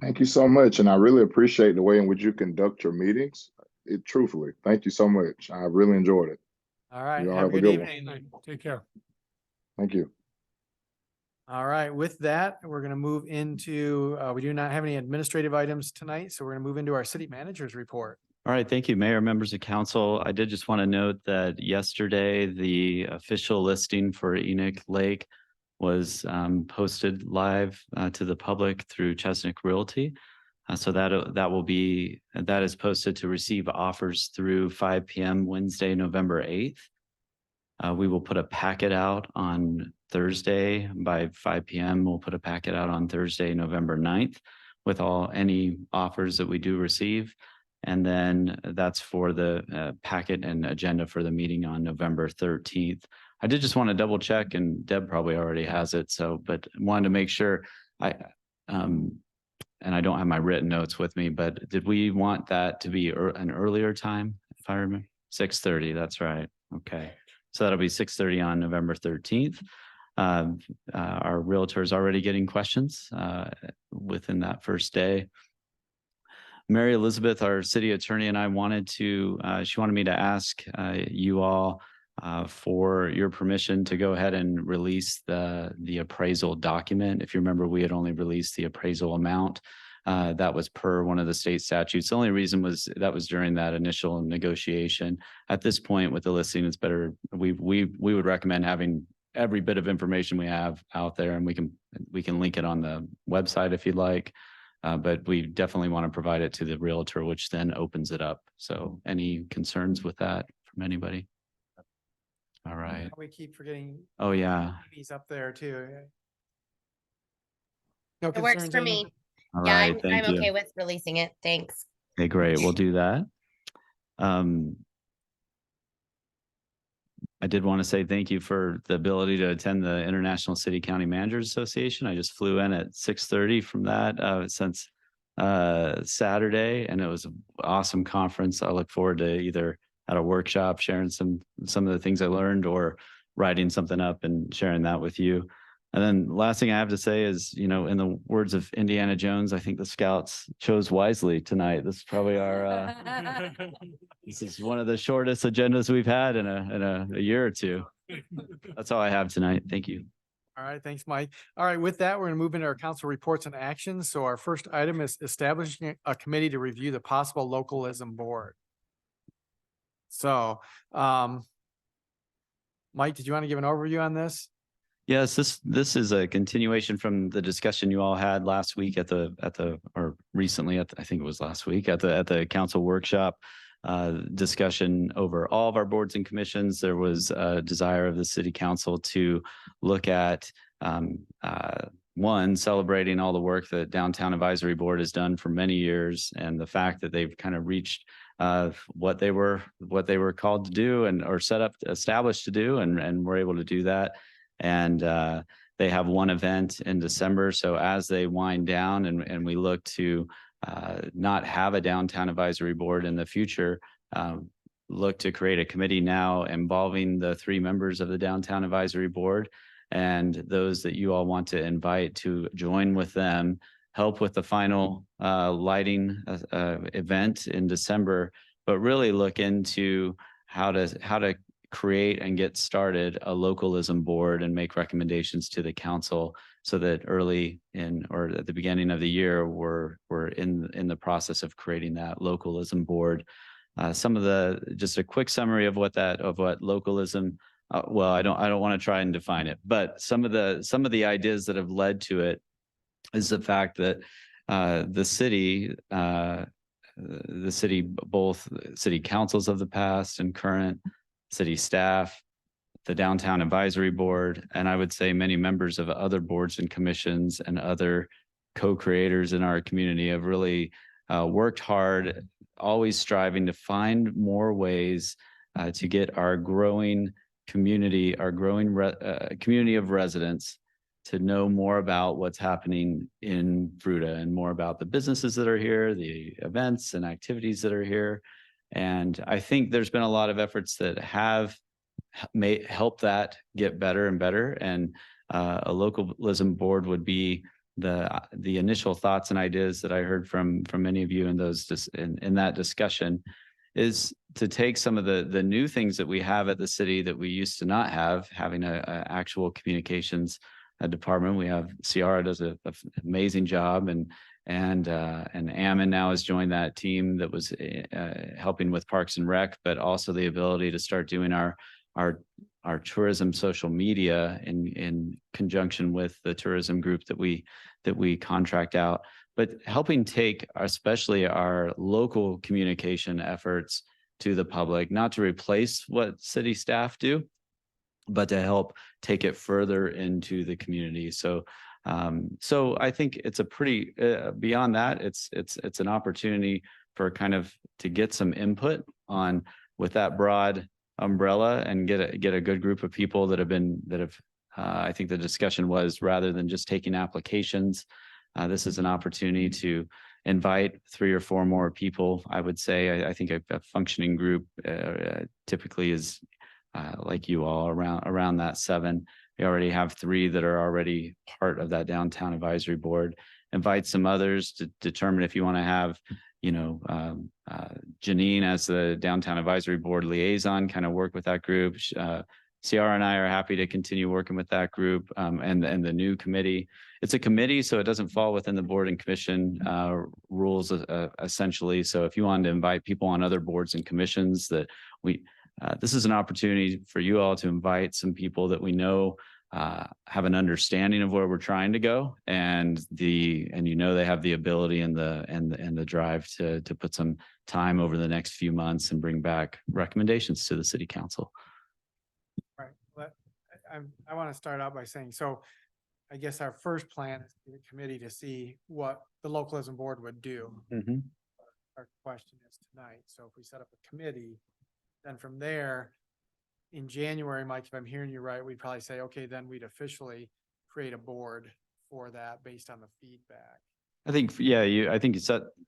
Thank you so much. And I really appreciate the way in which you conduct your meetings. Truthfully, thank you so much. I really enjoyed it. All right, You all have a good good one. evening. Take care. Thank you. All right, with that, we're going to move into, we do not have any administrative items tonight, so we're going to move into our city manager's report. All right, thank you, Mayor, members of council. I did just want to note that yesterday, the official listing for Enoch Lake was posted live to the public through Chestnut Realty. So that is posted to receive offers through 5 p.m. Wednesday, November 8th. We will put a packet out on Thursday by 5 p.m. We'll put a packet out on Thursday, November 9th with any offers that we do receive. And then that's for the packet and agenda for the meeting on November 13th. I did just want to double check, and Deb probably already has it. So, but wanted to make sure and I don't have my written notes with me, but did we want that to be an earlier time? If I remember, 6:30, that's right. Okay. So that'll be 6:30 on November 13th. Our realtor is already getting questions within that first day. Mary Elizabeth, our city attorney, and I she wanted me to ask you all for your permission to go ahead and release the appraisal document. If you remember, we had only released the appraisal amount. That was per one of the state statutes. The only reason was that was during that initial negotiation. At this point with the listing, it's better. We would recommend having every bit of information we have out there, and we can link it on the website if you'd like. But we definitely want to provide it to the realtor, which then opens it up. So any concerns with that from anybody? All right. We keep forgetting. Oh, yeah. TV's up there too. No It works concerns, for Amy? me. All Yeah, right. Thank I'm you. okay with releasing it. Thanks. Okay, great. We'll do that. I did want to say thank you for the ability to attend the International City County Managers Association. I just flew in at 6:30 from that since Saturday, and it was an awesome conference. I look forward to either at a workshop sharing some of the things I learned, or writing something up and sharing that with you. And then last thing I have to say is, in the words of Indiana Jones, I think the Scouts chose wisely tonight. This is probably our this is one of the shortest agendas we've had in a year or two. That's all I have tonight. Thank you. All right, thanks, Mike. All right, with that, we're going to move into our council reports and actions. So our first item is establishing a committee to review the possible localism board. So, Mike, did you want to give an overview on this? Yes, this is a continuation from the discussion you all had last week or recently I think it was last week at the council workshop. Discussion over all of our boards and commissions. There was a desire of the city council to look at one, celebrating all the work that Downtown Advisory Board has done for many years, and the fact that they've kind of reached what they were called to do or established to do, and were able to do that. And they have one event in December. So as they wind down and we look to not have a Downtown Advisory Board in the future, look to create a committee now involving the 3 members of the Downtown Advisory Board and those that you all want to invite to join with them, help with the final lighting event in December, but really look into how to create and get started a localism board and make recommendations to the council, so that early in or at the beginning of the year we're in the process of creating that localism board. Just a quick summary of what localism. Well, I don't want to try and define it, but some of the ideas that have led to it is the fact that the city, both city councils of the past and current, city staff, the Downtown Advisory Board, and I would say many members of other boards and commissions and other co-creators in our community have really worked hard, always striving to find more ways to get our growing community, community of residents to know more about what's happening in Fruita and more about the businesses that are here, the events and activities that are here. And I think there's been a lot of efforts that have help that get better and better. And a localism board would be the initial thoughts and ideas that I heard from many of you in that discussion, is to take some of the new things that we have at the city that we used to not have, having a actual communications department. We have Ciara does an amazing job, and Ammon now has joined that team that was helping with Parks and Rec, but also the ability to start doing our tourism social media in conjunction with the tourism group that we contract out, but helping take especially our local communication efforts to the public, not to replace what city staff do, but to help take it further into the community. So I think it's a pretty beyond that, it's an opportunity kind of to get some input on with that broad umbrella and get a good group of people that have I think the discussion was rather than just taking applications, this is an opportunity to invite 3 or 4 more people. I would say I think a functioning group typically is like you all around that 7. We already have 3 that are already part of that downtown advisory board. Invite some others to determine if you want to have, Janine as the downtown advisory board liaison, kind of work with that group. Ciara and I are happy to continue working with that group and the new committee. It's a committee, so it doesn't fall within the board and commission rules essentially. So if you wanted to invite people on other boards and commissions that this is an opportunity for you all to invite some people that we know have an understanding of where we're trying to go, and they have the ability and the drive to put some time over the next few months and bring back recommendations to the city council. Right. I want to start out by saying, so I guess our first plan is for the committee to see what the localism board would do. Mm-hmm. Our question is tonight. So if we set up a committee, then from there, in January, Mike, if I'm hearing you right, we'd probably say, okay, then we'd officially create a board for that based on the feedback. I think, yeah, I think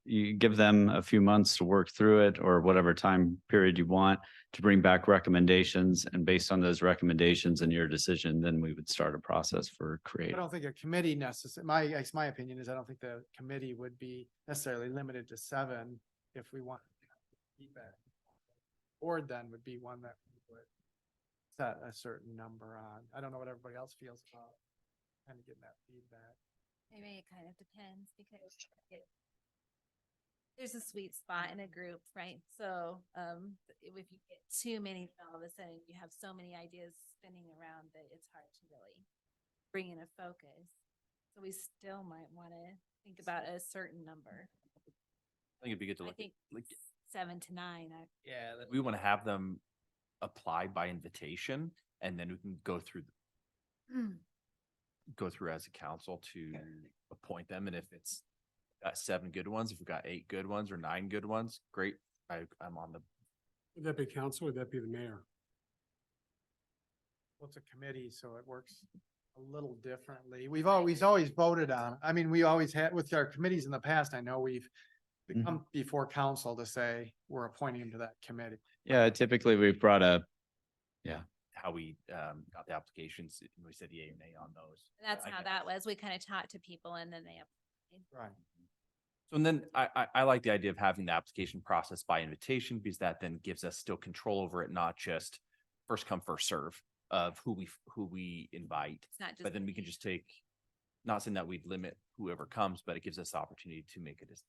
you give them a few months to work through it or whatever time period you want to bring back recommendations. And based on those recommendations and your decision, then we would start a process for creating. I don't think a committee my opinion is I don't think the committee would be necessarily limited to 7 if we want feedback. Board then would be one that we would set a certain number on. I don't know what everybody else feels about kind of getting that feedback. Maybe it kind of depends because there's a sweet spot in a group, right? So if you get too many, all of a sudden you have so many ideas spinning around that it's hard to really bring in a focus. So we still might want to think about a certain number. I think it'd be good to I look think like 7 to 9. we want to have them apply by invitation, and then we can go through as a council to appoint them. And if it's got 7 good ones, if we've got 8 good ones or 9 good ones, great. I'm on the. Would that be council? Would that be the mayor? Well, it's a committee, so it works a little differently. We've always voted on. I mean, we always had with our committees in the past. I know we've come before council to say we're appointing them to that committee. Yeah, typically we've brought up. Yeah. How we got the applications, we said yay or nay on those. That's how that was. We kind of talked to people and then they applied. Right. So and then I like the idea of having the application process by invitation, because that then gives us still control over it, not just first come, first serve of who we invite. It's not just. But then we can just take, not saying that we'd limit whoever comes, but it gives us the opportunity to make a decision.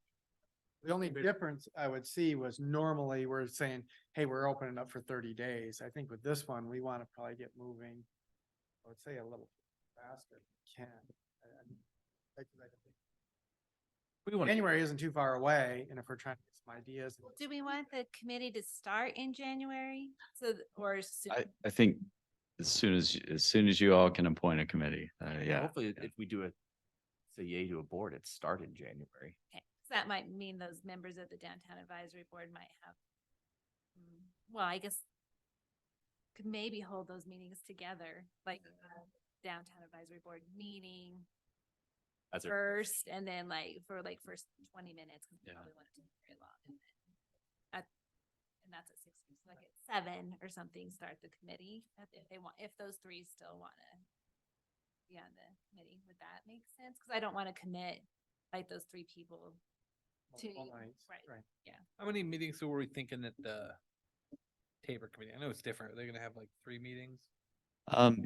The only difference I would see was normally we're saying, hey, we're opening up for 30 days. I think with this one, we want to probably get moving, I would say a little faster if we can. January isn't too far away, and if we're trying to get some ideas. Do we want the committee to start in January? I think as soon as you all can appoint a committee, yeah. Hopefully if we do say yay to a board, it start in January. Okay. That might mean those members of the downtown advisory board might have, well, I guess could maybe hold those meetings together, like downtown advisory board meeting first, and then first 20 minutes, because we probably want it to be very long. And that's at 6, so like at 7 or something, start the committee if those 3 still want to be on the committee. Would that make sense? Because I don't want to commit like those 3 people. Right. Yeah. How many meetings were we thinking at the Tabor committee? I know it's different. They're gonna have like 3 meetings.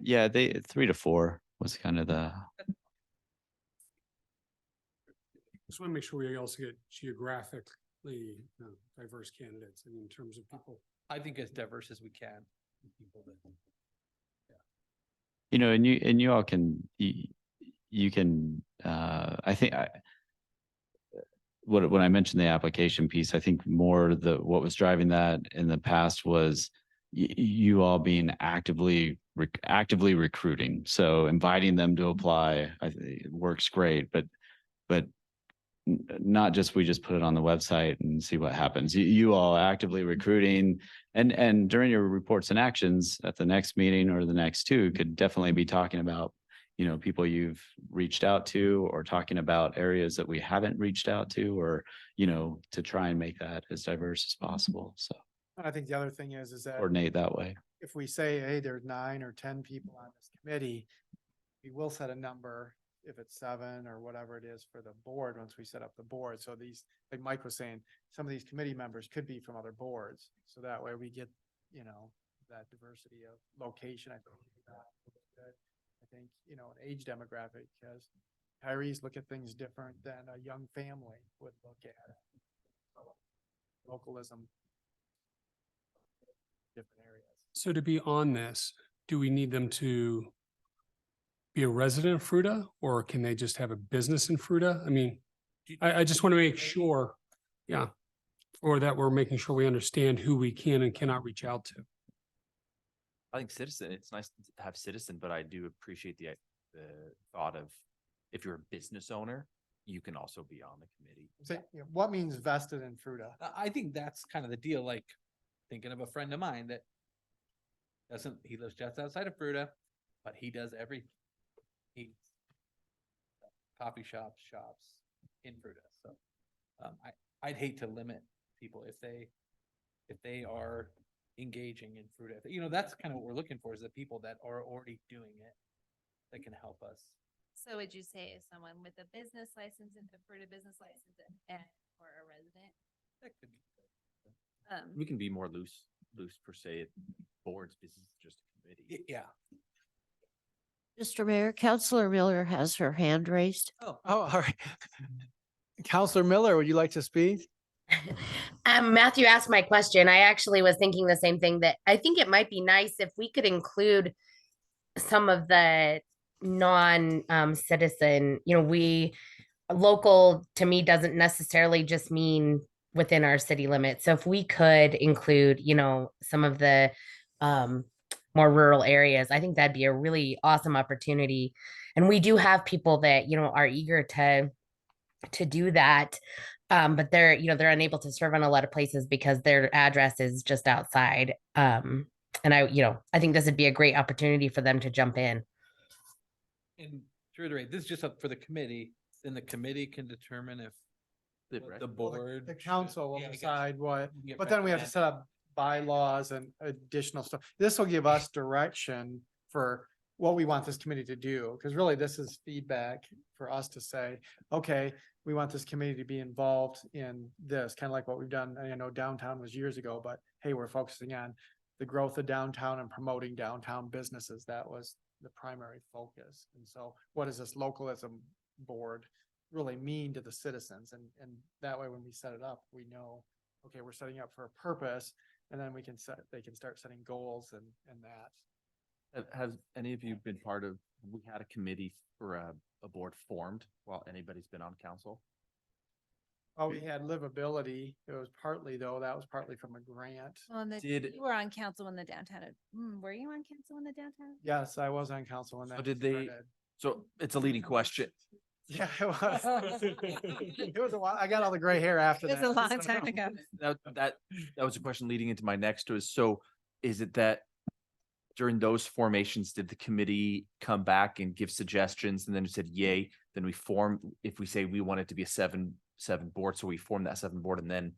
Yeah, 3 to 4 was kind of the. Just want to make sure we also get geographically diverse candidates in terms of people. I think as diverse as we can. And you all can, you can, I think when I mentioned the application piece, I think more what was driving that in the past was you all being actively recruiting. So inviting them to apply, it works great, but not just we just put it on the website and see what happens. You all actively recruiting and during your reports and actions at the next meeting or the next two could definitely be talking about, you know, people you've reached out to or talking about areas that we haven't reached out to, or, you know, to try and make that as diverse as possible. So And I think the other thing is that coordinate that way. if we say, hey, there's 9 or 10 people on this committee, we will set a number if it's 7 or whatever it is for the board once we set up the board. So these, like Mike was saying, some of these committee members could be from other boards. So that way we get, you know, that diversity of location. I think good. I think, you know, an age demographic, because retirees look at things different than a young family would look at it. Localism, different areas. So to be on this, do we need them to be a resident of Fruita, or can they just have a business in Fruita? I mean, I just want to make sure, yeah, or that we're making sure we understand who we can and cannot reach out to. I think citizen, it's nice to have citizen, but I do appreciate the thought of if you're a business owner, you can also be on the committee. So, you know, what means vested in Fruita? I think that's kind of the deal, like thinking of a friend of mine that he lives just outside of Fruita, but he does he coffee shops in Fruita. So I'd hate to limit people if they are engaging in Fruita. You know, that's kind of what we're looking for, is the people that are already doing it that can help us. So would you say is someone with a business license and a Fruita business license and or a resident? That could be good. We can be more loose per se. Boards, this is just a committee. Yeah. Mr. Mayor, Counselor Miller has her hand raised. Oh, all right. Counselor Miller, would you like to speak? Matthew asked my question. I actually was thinking the same thing, that I think it might be nice if we could include some of the non-citizen, you know, local to me doesn't necessarily just mean within our city limits. So if we could include, you know, some of the more rural areas, I think that'd be a really awesome opportunity. And we do have people that, you know, are eager to do that. But they're unable to serve in a lot of places because their address is just outside. And I think this would be a great opportunity for them to jump in. And to reiterate, this is just up for the committee, then the committee can determine if the Well, board. The council will Yeah, I guess. decide what, Get but then we have to recommend- set up bylaws and additional stuff. This will give us direction for what we want this committee to do, because really this is feedback for us to say, okay, we want this committee to be involved in this, kind of like what we've done. I know downtown was years ago, but hey, we're focusing on the growth of downtown and promoting downtown businesses. That was the primary focus. And so what does this localism board really mean to the citizens? And that way, when we set it up, we know, okay, we're setting up for a purpose, and then they can start setting goals and that. Has any of you been part of, we had a committee for a board formed while anybody's been on council? Oh, we had livability. It was partly that was partly from a grant. Well, and you were on council in the downtown. Were you on council in the downtown? Yes, I was on council when that. So did they, started. so it's a leading question. Yeah, it was. It was a while. I got all the gray hair after It that. was a long time ago. That was a question leading into my next was, so is it that during those formations, did the committee come back and give suggestions and then it said, yay, then we form, if we say we want it to be a seven board, so we form that 7 board and then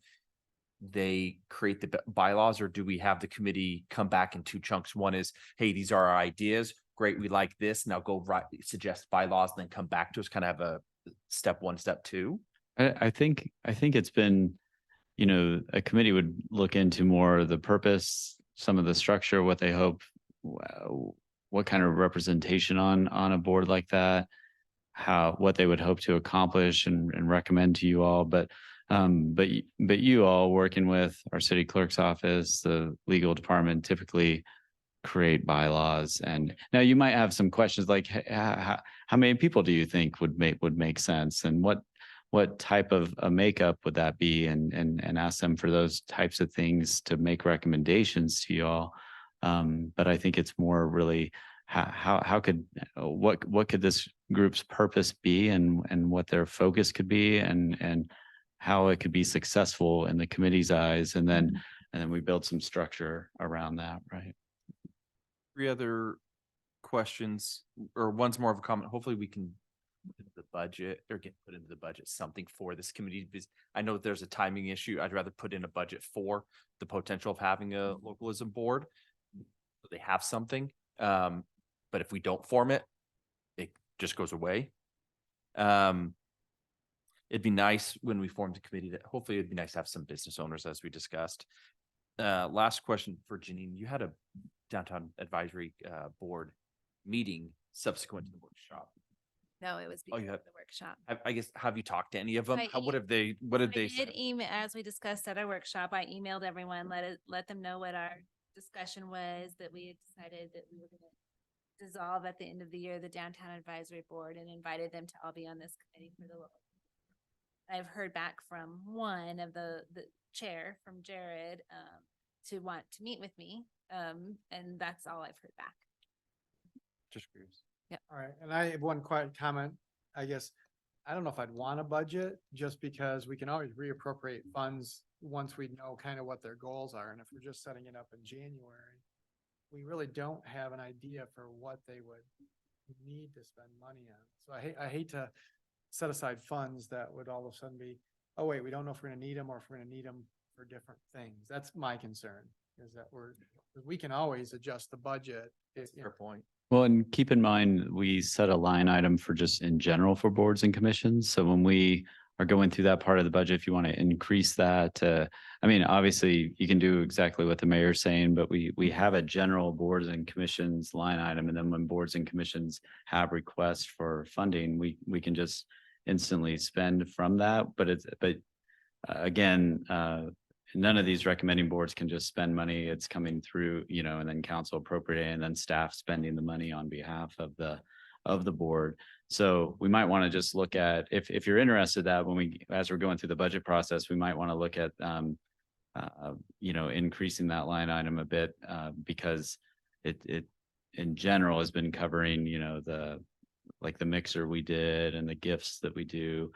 they create the bylaws, or do we have the committee come back in 2 chunks? One is, hey, these are our ideas. Great. We like this. Now go suggest bylaws and then come back to us, kind of have a step 1, step 2. I think it's been, you know, a committee would look into more the purpose, some of the structure, what they hope, what kind of representation on a board like that, what they would hope to accomplish and recommend to you all. But you all working with our city clerk's office, the legal department, typically create bylaws. And now you might have some questions like, how many people do you think would make sense, and what type of a makeup would that be, and ask them for those types of things to make recommendations to you all. But I think it's more really how could, what could this group's purpose be and what their focus could be and how it could be successful in the committee's eyes. And then we build some structure around that, right? 3 other questions, or one's more of a comment. Hopefully we can put into the budget or get put into the budget something for this committee, because I know there's a timing issue. I'd rather put in a budget for the potential of having a localism board. So they have something. But if we don't form it, it just goes away. It'd be nice when we formed the committee that hopefully it'd be nice to have some business owners, as we discussed. Last question for Janine. You had a downtown advisory board meeting subsequent to the workshop. No, it was Oh, because you of have- the workshop. I guess, have you talked to any of them? I What e- have they, what did they I say? did email, as we discussed at our workshop, I emailed everyone, let them know what our discussion was, that we had decided that we were gonna dissolve at the end of the year, the downtown advisory board, and invited them to all be on this committee for the local. I've heard back from one of the chair, from Jared, to want to meet with me. And that's all I've heard back. Just curious. All right, and I have one quiet comment. I guess, I don't know if I'd want a budget, just because we can always reappropriate funds once we know kind of what their goals are. And if we're just setting it up in January, we really don't have an idea for what they would need to spend money on. So I hate to set aside funds that would all of a sudden be, oh wait, we don't know if we're gonna need them or if we're gonna need them for different things. That's my concern, is that we can always adjust the budget. Fair point. Well, and keep in mind, we set a line item for just in general for boards and commissions. So when we are going through that part of the budget, if you want to increase that, I mean, obviously you can do exactly what the mayor's saying, but we have a general boards and commissions line item. And then when boards and commissions have requests for funding, we can just instantly spend from that. But again, none of these recommending boards can just spend money. It's coming through, and then council appropriating and then staff spending the money on behalf of the board. So we might want to just look at, if you're interested that as we're going through the budget process, we might want to look at, increasing that line item a bit, because it in general has been covering, the mixer we did and the gifts that we do.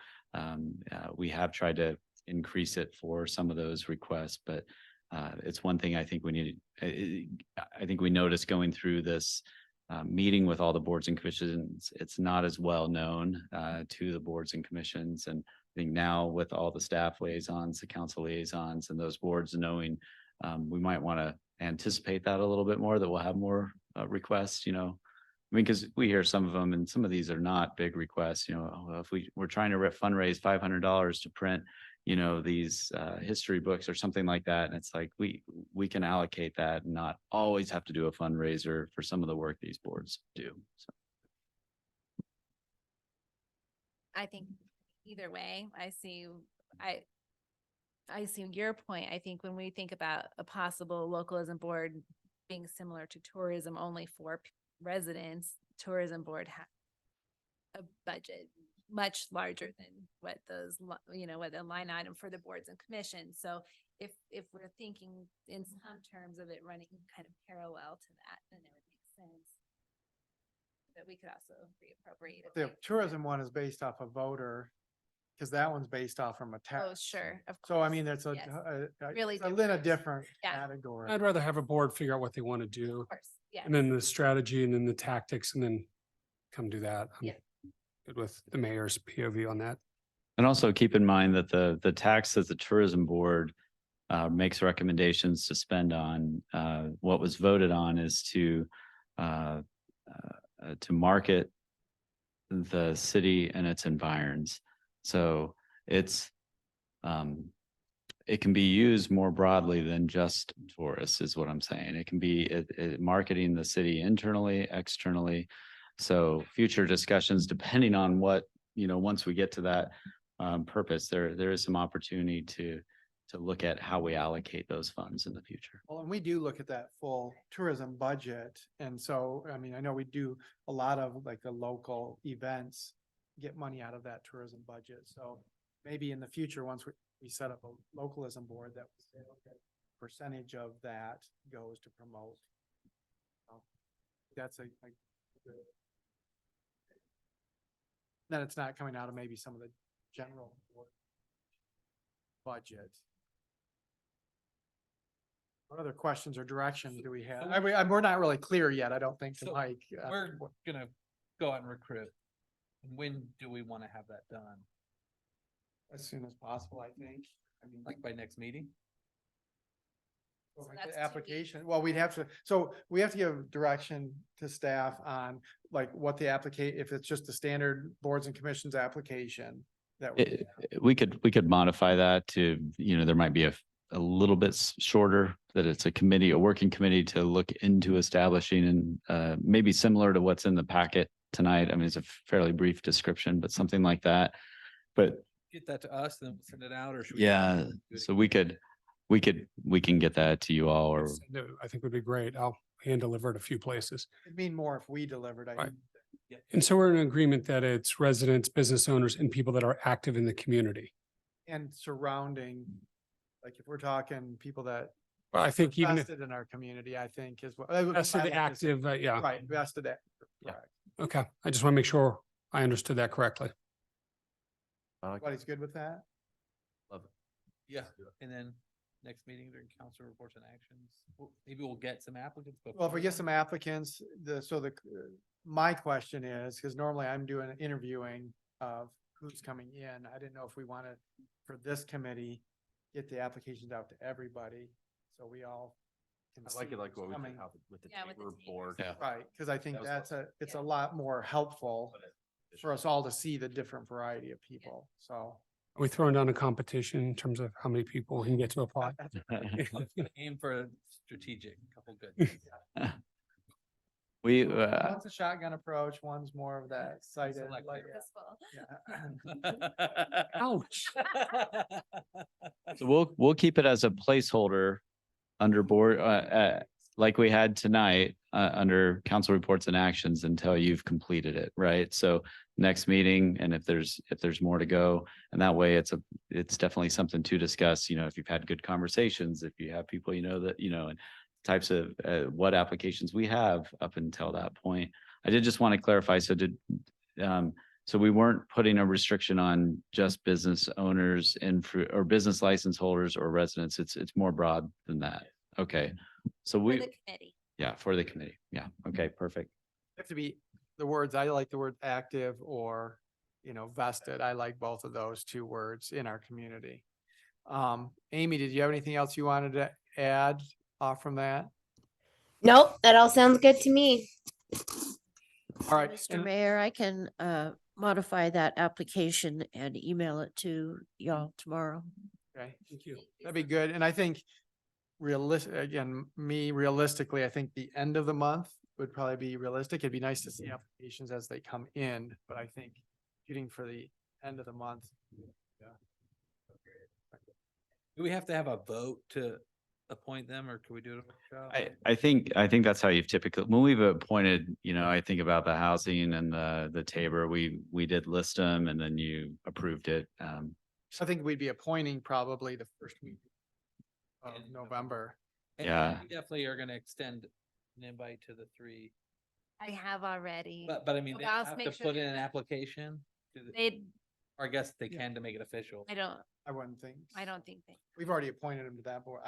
We have tried to increase it for some of those requests, but it's one thing I think we need. I think we noticed going through this meeting with all the boards and commissions, it's not as well known to the boards and commissions. And I think now with all the staff liaisons, the council liaisons, and those boards knowing, we might want to anticipate that a little bit more, that we'll have more requests, I mean, because we hear some of them, and some of these are not big requests, if we're trying to fundraise $500 to print, these history books or something like that. And it's like, we can allocate that and not always have to do a fundraiser for some of the work these boards do. So. I think either way, I see your point. I think when we think about a possible localism board being similar to tourism only for residents, tourism board a budget much larger than what what the line item for the boards and commissions. So if we're thinking in some terms of it running kind of parallel to that, then it would make sense that we could also reappropriate it. The tourism one is based off a voter, because that one's based off from a tax. Oh, sure, of So I course. mean, that's Yes. really Really in a different. different Yeah. category. I'd rather have a board figure out what they want to do, Of course, yeah. and then the strategy, and then the tactics, and then come do that. I'm Yeah. good with the mayor's POV on that. And also keep in mind that the tax that the tourism board makes recommendations to spend on, what was voted on is to market the city and its environs. So it can be used more broadly than just tourists, is what I'm saying. It can be marketing the city internally, externally. So future discussions, depending on what, once we get to that purpose, there is some opportunity to look at how we allocate those funds in the future. Well, and we do look at that full tourism budget. And so, I mean, I know we do a lot of like the local events, get money out of that tourism budget. So maybe in the future, once we set up a localism board, that we say, okay, percentage of that goes to promote. So that's a Then it's not coming out of maybe some of the general budget. What other questions or direction do we have? So I mean, we're not really clear yet, I don't think, to So Mike. we're gonna go out and recruit. When do we want to have that done? As soon as possible, I think. I mean, Like by next meeting? well, like that's the 2 application, well, we'd have to, so we have to give direction to staff on like what the if it's just the standard boards and commissions application. That we We could modify that to, there might be a little bit shorter, that it's a committee, a working committee to look into establishing and maybe similar to what's in the packet tonight. I mean, it's a fairly brief description, but something like that. But Get that to us, then we'll send it out, or should we? yeah, do it so we can get that to you all, or I think would be great. I'll hand deliver it a few places. It'd mean more if we delivered, I Right. think. And so we're in agreement that it's residents, business owners, and people that are active in the community. And surrounding, like if we're talking people that Well, I think even if invested in our community, I think is what. that's I the like to say. active, yeah, Right, vested, Yeah. correct. okay. I just want to make sure I understood that correctly. Everybody's good with that? Love it. Yeah, and then next meeting during council reports and actions, maybe we'll get some applicants. Well, if we before get then. some applicants, my question is, because normally I'm doing interviewing of who's coming in. I didn't know if we wanted, for this committee, get the applications out to everybody, so we all can I like see it, like who's what we coming. did how with the Yeah, with the Tabor board. Yeah. Right, because I think That was it's Yeah. a lot more helpful for us all to see the different variety of people, so. Are we throwing down a competition in terms of how many people can get to apply? Let's aim for a strategic, couple good. we, One's a shotgun approach, one's more of that cited, Selective. like, Purposeful. yeah. Ouch. so we'll keep it as a placeholder under board, like we had tonight, under council reports and actions until you've completed it, right? So next meeting, and if there's more to go, and that way it's definitely something to discuss, if you've had good conversations, if you have people, and types of, what applications we have up until that point. I did just want to clarify, so we weren't putting a restriction on just business owners and or business license holders or residents. It's more broad than that. Okay. So For the committee. yeah, for the committee. Yeah. Okay, perfect. Have to be the words, I like the word active or, vested. I like both of those two words in our community. Amy, did you have anything else you wanted to add off from that? Nope, that all sounds good to me. All right. Mr. and- Mayor, I can modify that application and email it to y'all tomorrow. Okay, Thank you. that'd be good. And I think realistically, I think the end of the month would probably be realistic. It'd be nice to see applications as they come in, but I think shooting for the end of the month. Do we have to have a vote to appoint them, or can we do it? at a workshop? I think that's how you've typically, when we've appointed, I think about the housing and the Tabor, we did list them and then you approved it. I think we'd be appointing probably the first week of In November. And Yeah. we definitely are gonna extend an invite to the three, I have already. but I mean, they Okay, I'll have make to sure put they in do an that. application. They, Or I guess they Yeah. can to make it official. I don't I think they. We've already appointed them to that board.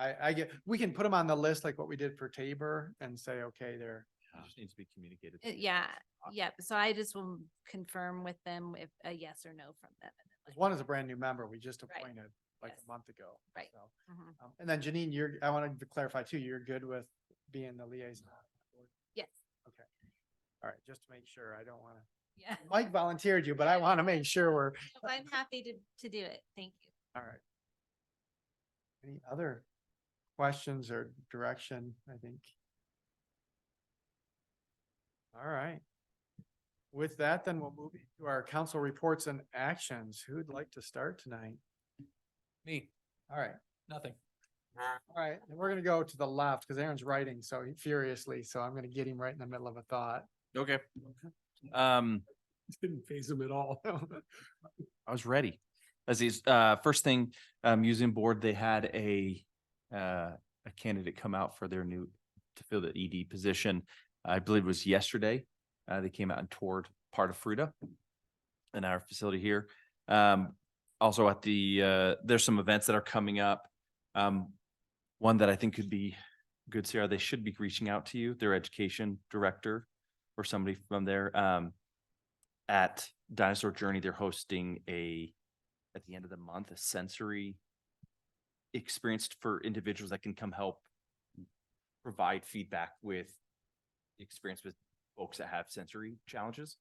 We can put them on the list like what we did for Tabor and say, okay, they're. It just needs to be communicated. Yeah, yeah. So I just will confirm with them if a yes or no from them. and then let One you is a know. brand new member we just Right. appointed like Yes. a month ago. Right. so. Mhm. And then Janine, I wanted to clarify too, you're good with being the liaison? Yes, All right, just to make sure, I don't want to, yeah. Mike volunteered you, but I want to make sure we're, I'm happy to do it. Thank you. all right. Any other questions or direction, I think? All right. With that, then we'll move to our council reports and actions. Who'd like to start tonight? Me, All right. nothing. All right, and we're gonna go to the left because Aaron's writing so furiously, so I'm gonna get him right in the middle of a thought. Okay. Didn't phase him at all. I was ready. As is, first thing, museum board, they had a candidate come out for their to fill the ED position. I believe it was yesterday. They came out and toured part of Fruita in our facility here. Also at the, there's some events that are coming up. One that I think could be good, Sarah, they should be reaching out to you, their education director or somebody from there. At Dinosaur Journey, they're hosting at the end of the month, a sensory experience for individuals that can come help provide feedback with experience with folks that have sensory challenges.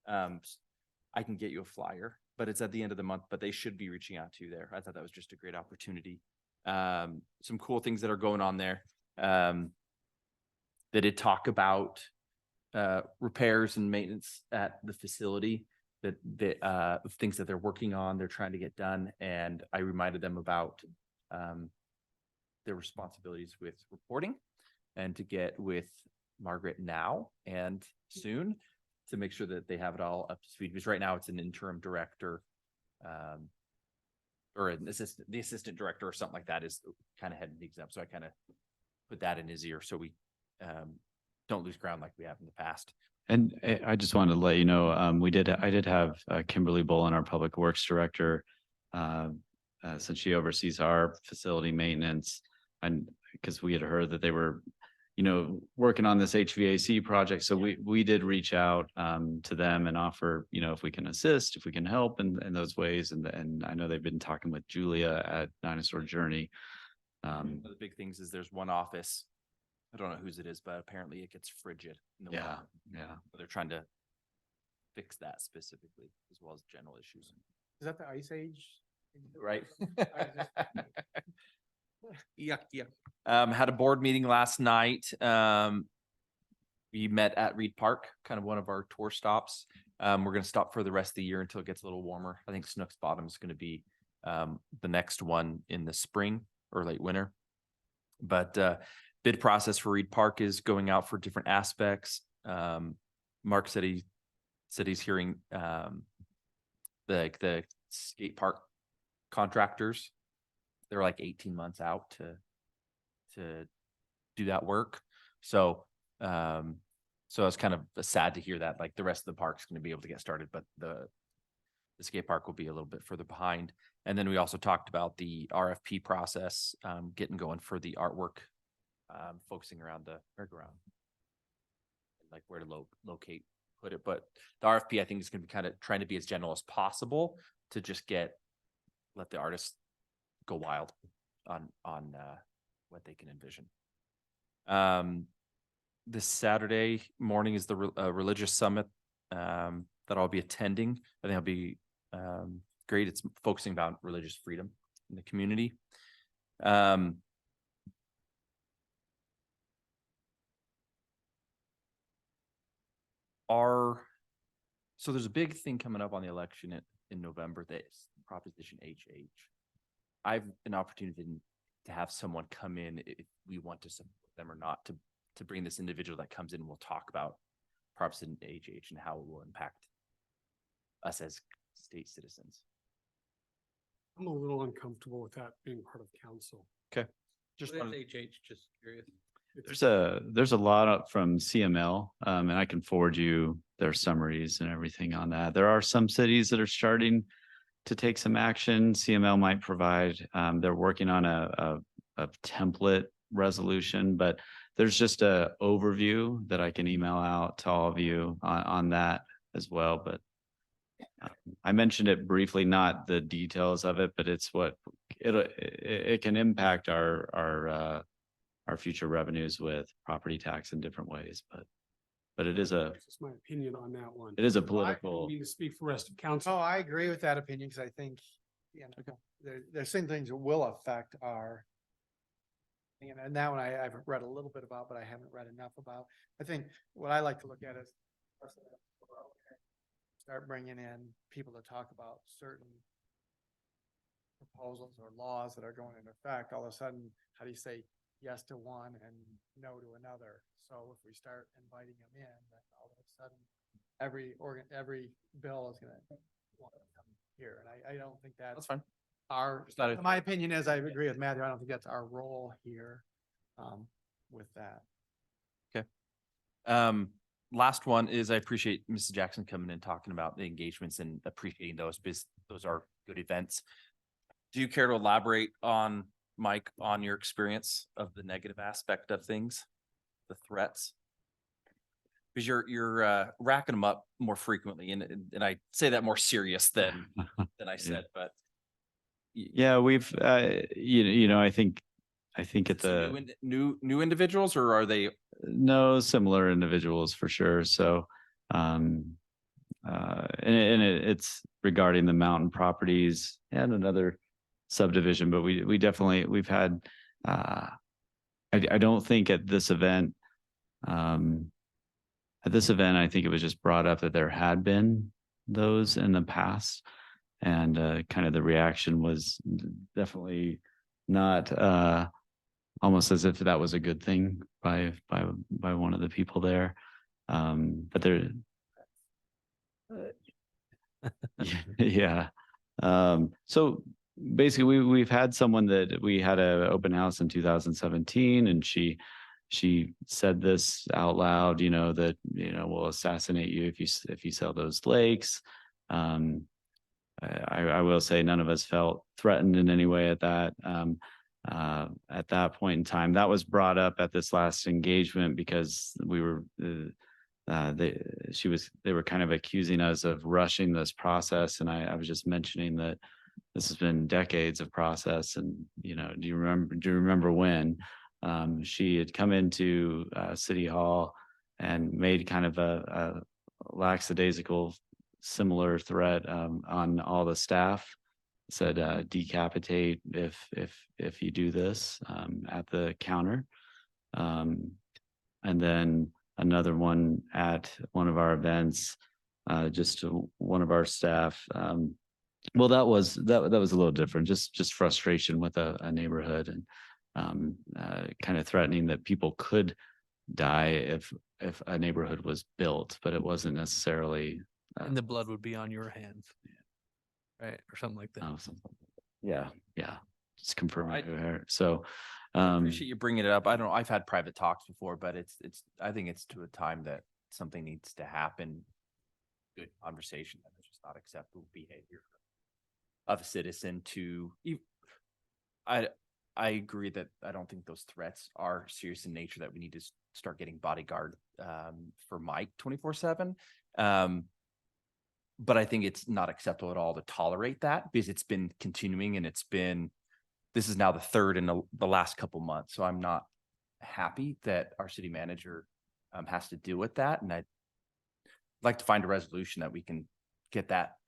I can get you a flyer, but it's at the end of the month, but they should be reaching out to you there. I thought that was just a great opportunity. Some cool things that are going on there. They did talk about repairs and maintenance at the facility, that things that they're working on, they're trying to get done. And I reminded them about their responsibilities with reporting and to get with Margaret now and soon to make sure that they have it all up to speed. Because right now it's an interim director or the assistant director or something like that is kind of heading things up. So I kind of put that in his ear so we don't lose ground like we have in the past. And I just wanted to let you know, I did have Kimberly Bolin, our Public Works Director, since she oversees our facility maintenance, and because we had heard that they were, working on this HVAC project. So we did reach out to them and offer, if we can assist, if we can help in those ways. And I know they've been talking with Julia at Dinosaur Journey. One of the big things is there's one office, I don't know whose it is, but apparently it gets frigid in the winter. Yeah. But they're trying to fix that specifically, as well as general issues. Is that the Ice Age? Right. Yuck, yuck. Had a board meeting last night. We met at Reed Park, kind of one of our tour stops. We're going to stop for the rest of the year until it gets a little warmer. I think Snooks Bottom is going to be the next one in the spring or late winter. But bid process for Reed Park is going out for different aspects. Mark said he's hearing the skate park contractors. They're like 18 months out to do that work. So it's kind of sad to hear that, like, the rest of the park's going to be able to get started, but the skate park will be a little bit further behind. And then we also talked about the RFP process, getting going for the artwork, focusing around the merry-go-round, like where to put it. But the RFP, I think, is going to be kind of trying to be as general as possible to just let the artists go wild on what they can envision. This Saturday morning is the religious summit that I'll be attending. I think it'll be great. It's focusing about religious freedom in the community. So there's a big thing coming up on the election in November, that's Proposition HH. I have an opportunity to have someone come in if we want to support them or not, to bring this individual that comes in and we'll talk about Proposition HH and how it will impact us as state citizens. I'm a little uncomfortable with that being part of council. Okay. Just what is HH, just curious. There's a lot from CML, and I can forward you their summaries and everything on that. There are some cities that are starting to take some action. CML might provide, they're working on a template resolution, but there's just a overview that I can email out to all of you on that as well. But I mentioned it briefly, not the details of it, but it's what it can impact our future revenues with property tax in different ways. But it is That's just my opinion on that one. it is a I don't political. mean to speak for the rest of council. Oh, I agree with that opinion, because I think, there's some things that will affect our, and that one I've read a little bit about, but I haven't read enough about. I think what I like to look at is start bringing in people to talk about certain proposals or laws that are going into effect. All of a sudden, how do you say yes to one and no to another? So if we start inviting them in, then all of a sudden, every bill is going to want to come here. And I don't think that's fine. My opinion is, I agree with Matthew. I don't think that's our role here with that. Okay. last one is I appreciate Mrs. Jackson coming and talking about the engagements and appreciating those because those are good events. Do you care to elaborate on, Mike, on your experience of the negative aspect of things, the threats? Because you're racking them up more frequently, and I say that more serious than I said, but Yeah, we've, I think at some the, new individuals, or are they? no, similar individuals for sure. So, it's regarding the mountain properties and another subdivision, but we've had, I don't think at this event, I think it was just brought up that there had been those in the past, and kind of the reaction was definitely not almost as if that was a good thing by one of the people there. But there, yeah. So basically, we've had someone that we had an open house in 2017, and she said this out loud, that, we'll assassinate you if you sell those lakes. I will say none of us felt threatened in any way at that point in time. That was brought up at this last engagement because we were they were kind of accusing us of rushing this process, and I was just mentioning that this has been decades of process. And do you remember when she had come into City Hall and made kind of a lackadaisical similar threat on all the staff, said decapitate if you do this at the counter. And then another one at one of our events, just to one of our staff. Well, that was a little different, just frustration with a neighborhood, and kind of threatening that people could die if a neighborhood was built, but it wasn't necessarily. And the blood would be on your hands. Right, or something like that. Oh, yeah, just confirming her. So, I appreciate you bringing it up. I don't know. I've had private talks before, but I think it's to a time that something needs to happen. Good conversation. And it's just not acceptable behavior of a citizen to. I agree that I don't think those threats are serious in nature, that we need to start getting bodyguard for Mike 24/7. But I think it's not acceptable at all to tolerate that, because it's been continuing, and this is now the third in the last couple months. So I'm not happy that our city manager has to deal with that. And I'd like to find a resolution that we can get that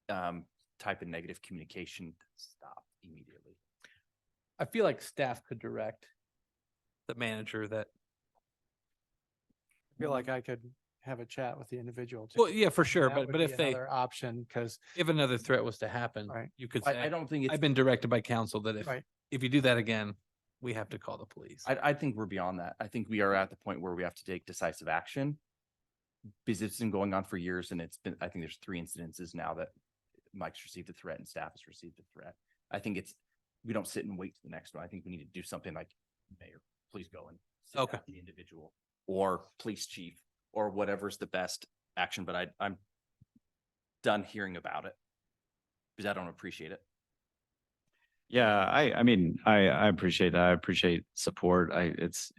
type of negative communication stopped immediately. I feel like staff could direct the manager that. I feel like I could have a chat with the individual too. Well, yeah, for sure. That But would be if they, another option, because if another threat was to happen, Right. you could I say, don't think it's. I've been directed by council that right, if you do that again, we have to call the police. I think we're beyond that. I think we are at the point where we have to take decisive action, because it's been going on for years, and I think there's 3 incidences now that Mike's received a threat and staff has received a threat. I think we don't sit and wait for the next one. I think we need to do something like, Mayor, please go and sit down with the individual, or police chief, or whatever's the best action. But I'm done hearing about it, because I don't appreciate it. yeah, I mean, I appreciate that. I appreciate support. It's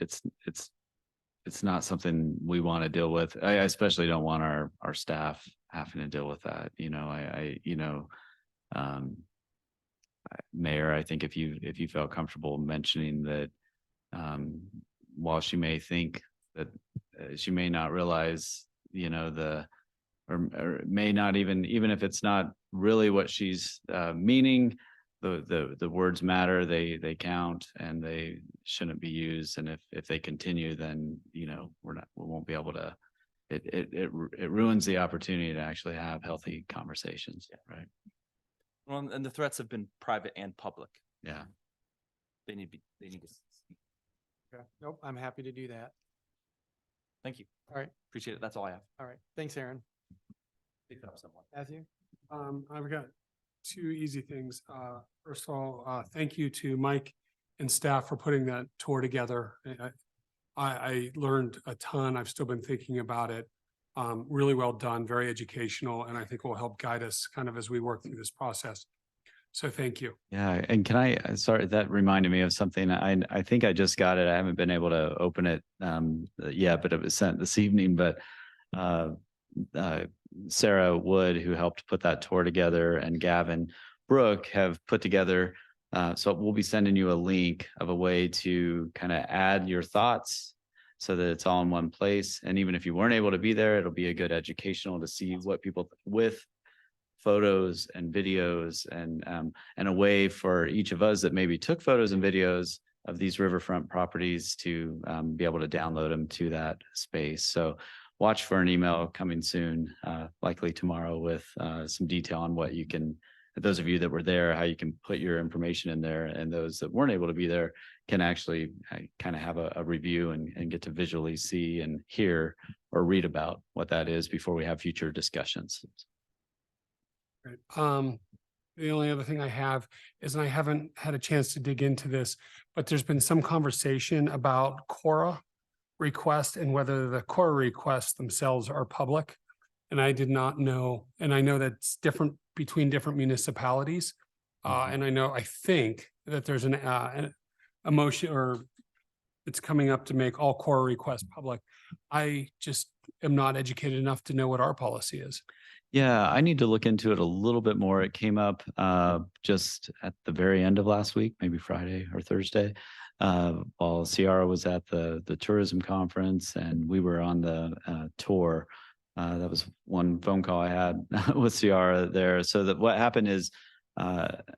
not something we want to deal with. I especially don't want our staff having to deal with that. Mayor, I think if you felt comfortable mentioning that, while she may think that she may not realize, or may not even if it's not really what she's meaning, the words matter, they count, and they shouldn't be used. And if they continue, then we won't be able to. It ruins the opportunity to actually have healthy conversations. Yeah. Right. Well, and the threats have been private and public. Yeah. They need to. okay. Nope, I'm happy to do that. Thank you. All right, Appreciate it. That's all I have. all right. Thanks, Aaron. Pick it up someone. Matthew? I've got 2 easy things. First of all, thank you to Mike and staff for putting that tour together. I learned a ton. I've still been thinking about it. Really well done, very educational, and I think will help guide us kind of as we work through this process. So thank you. Yeah, and can I, sorry, that reminded me of something. I think I just got it. I haven't been able to open it yet, but it was sent this evening. But uh, Sarah Wood, who helped put that tour together, and Gavin Brooke have put together. So we'll be sending you a link of a way to kind of add your thoughts so that it's all in one place. And even if you weren't able to be there, it'll be a good educational to see what people with photos and videos and a way for each of us that maybe took photos and videos of these riverfront properties to be able to download them to that space. So watch for an email coming soon, likely tomorrow, with some detail on what you can, those of you that were there, how you can put your information in there, and those that weren't able to be there can actually kind of have a review and get to visually see and hear or read about what that is before we have future discussions. Right. The only other thing I have is, and I haven't had a chance to dig into this, but there's been some conversation about Cora requests and whether the Cora requests themselves are public. And I did not know, and I know that's different between different municipalities. And I think that there's a motion, or it's coming up to make all Cora requests public. I just am not educated enough to know what our policy is. Yeah, I need to look into it a little bit more. It came up just at the very end of last week, maybe Friday or Thursday, while Ciara was at the tourism conference and we were on the tour. That was one phone call I had with Ciara there. So that what happened is,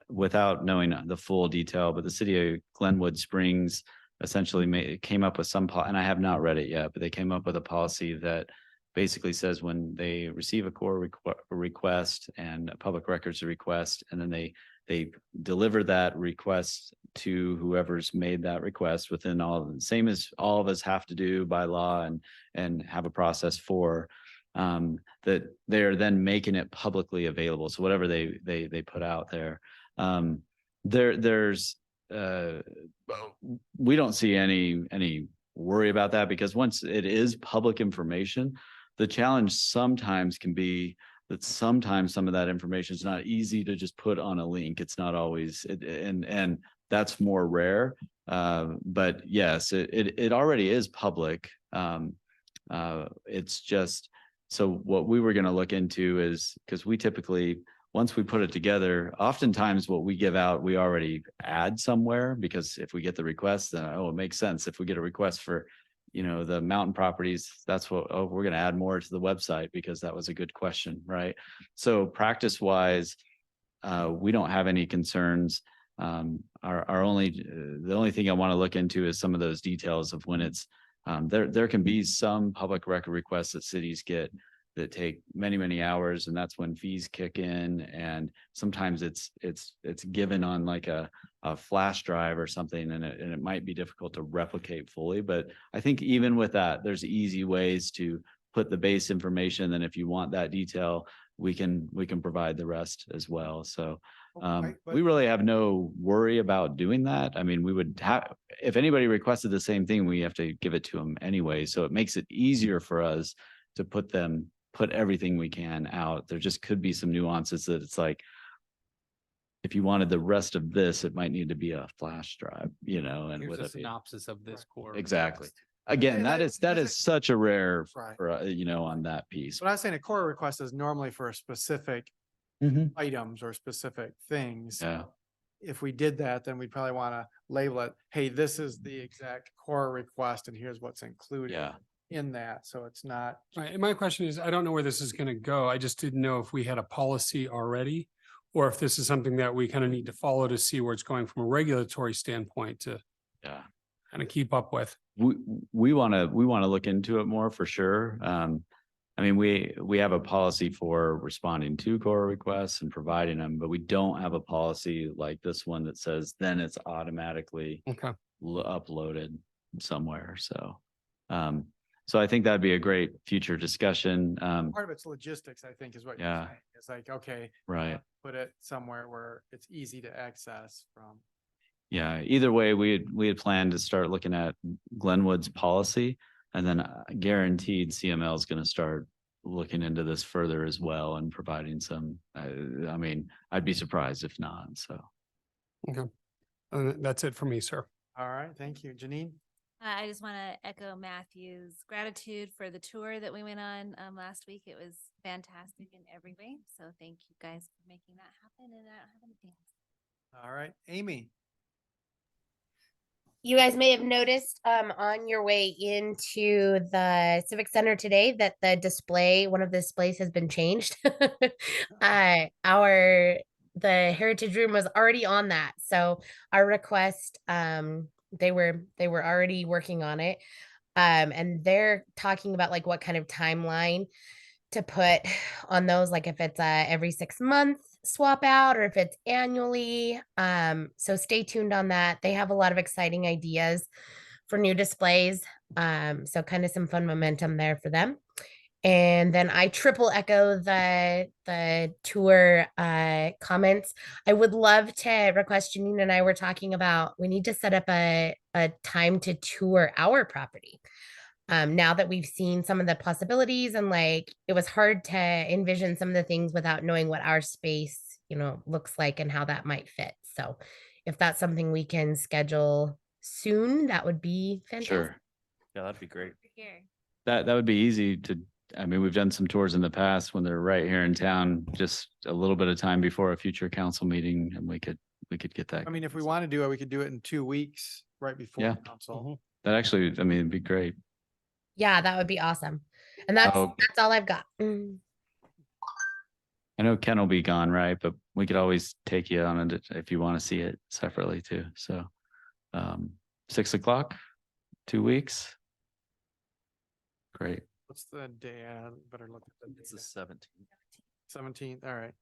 without knowing the full detail, but the city of Glenwood Springs essentially came up with some, and I have not read it yet, but they came up with a policy that basically says when they receive a core request and a public records request, and then they deliver that request to whoever's made that request within all of them, same as all of us have to do by law and have a process for, that they're then making it publicly available. So whatever they put out there, there's we don't see any worry about that, because once it is public information, the challenge sometimes can be that sometimes some of that information is not easy to just put on a link. It's not always, and that's more rare. But yes, it already is public. It's just, so what we were going to look into is, because we typically, once we put it together, oftentimes what we give out, we already add somewhere, because if we get the request, then, oh, it makes sense. If we get a request for, the mountain properties, that's what, oh, we're going to add more to the website because that was a good question, right? So practice wise, we don't have any concerns. The only thing I want to look into is some of those details of when it's, there can be some public record requests that cities get that take many, many hours, and that's when fees kick in. And sometimes it's given on like a flash drive or something, and it might be difficult to replicate fully. But I think even with that, there's easy ways to put the base information. Then if you want that detail, we can provide the rest as well. So we really have no worry about doing that. I mean, we would have, if anybody requested the same thing, we have to give it to them anyway. So it makes it easier for us to put everything we can out. There just could be some nuances that it's like, if you wanted the rest of this, it might need to be a flash drive, and Here's with a it. synopsis of this core. Exactly. request. Again, And that is such a rare, Right. for, on that piece. But I was saying a core request is normally for a specific Mhm. items or specific things. Yeah. If we did that, then we'd probably want to label it, hey, this is the exact core request and here's what's included Yeah. in that. So it's not. Right. And my question is, I don't know where this is going to go. I just didn't know if we had a policy already, or if this is something that we kind of need to follow to see where it's going from a regulatory standpoint to Yeah. kind of keep up with. We want to look into it more for sure. I mean, we have a policy for responding to core requests and providing them, but we don't have a policy like this one that says then it's automatically Okay. uploaded somewhere. So, so I think that'd be a great future discussion. Part of it's logistics, I think, is what you're Yeah. saying. It's like, okay, Right. put it somewhere where it's easy to access from. Yeah, either way, we had planned to start looking at Glenwood's policy, and then guaranteed CML is going to start looking into this further as well and providing some, I mean, I'd be surprised if not, so. Okay. That's it for me, sir. All right, thank you. Janine? I just want to echo Matthew's gratitude for the tour that we went on last week. It was fantastic in every way. So thank you guys for making that happen. And I don't have anything else. All right, Amy? You guys may have noticed on your way into the Civic Center today that one of the displays has been changed. The Heritage Room was already on that. So our request, they were already working on it. And they're talking about like what kind of timeline to put on those, like if it's every 6 months swap out or if it's annually. So stay tuned on that. They have a lot of exciting ideas for new displays. So kind of some fun momentum there for them. And then I triple echo the tour comments. I would love to request, Janine and I were talking about, we need to set up a time to tour our property. Now that we've seen some of the possibilities, and like it was hard to envision some of the things without knowing what our space, looks like and how that might fit. So if that's something we can schedule soon, that would be fantastic. Sure. Yeah, that'd be great. Here. That would be easy to, I mean, we've done some tours in the past when they're right here in town, just a little bit of time before a future council meeting, and we could get that. I mean, if we want to do it, we could do it in 2 weeks, right before Yeah. council. That actually, I mean, it'd be great. Yeah, that would be awesome. And that's Oh. that's all I've got. I know Ken will be gone, right? But we could always take you on it if you want to see it separately too. So 6 o'clock, 2 weeks. Great. What's the day? I better look at the It's the data. 17th. 17th, all right.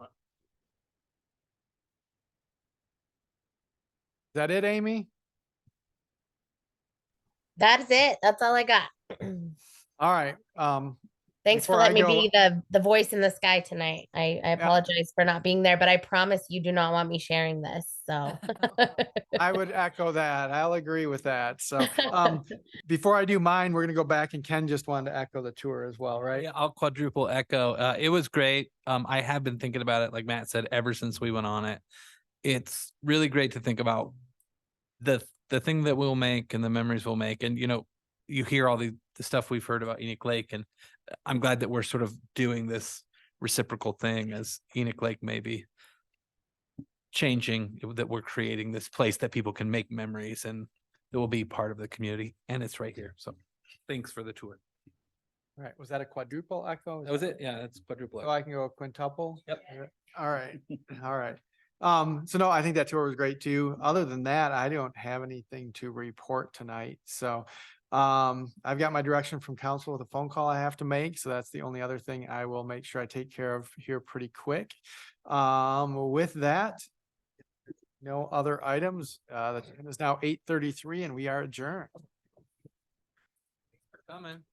Is that it, Amy? That's it. That's all I got. All right. Thanks for Before I letting me go- be the voice in the sky tonight. I apologize for not being there, but I promise you do not want me sharing this. So I would echo that. I'll agree with that. So before I do mine, we're gonna go back, and Ken just wanted to echo the tour as well, right? Yeah, I'll quadruple echo. It was great. I have been thinking about it, like Matt said, ever since we went on it. It's really great to think about the thing that we'll make and the memories we'll make. And you hear all the stuff we've heard about Enoch Lake, and I'm glad that we're sort of doing this reciprocal thing as Enoch Lake may be changing, that we're creating this place that people can make memories and it will be part of the community, and it's right here. So thanks for the tour. All right. Was that a quadruple echo? That was it. Yeah, that's quadruple. So I can go quintuple? Yep. All right. All right. So no, I think that tour was great too. Other than that, I don't have anything to report tonight. So I've got my direction from council with a phone call I have to make. So that's the only other thing I will make sure I take care of here pretty quick. With that, no other items. The time is now 8:33 and we are adjourned. Coming.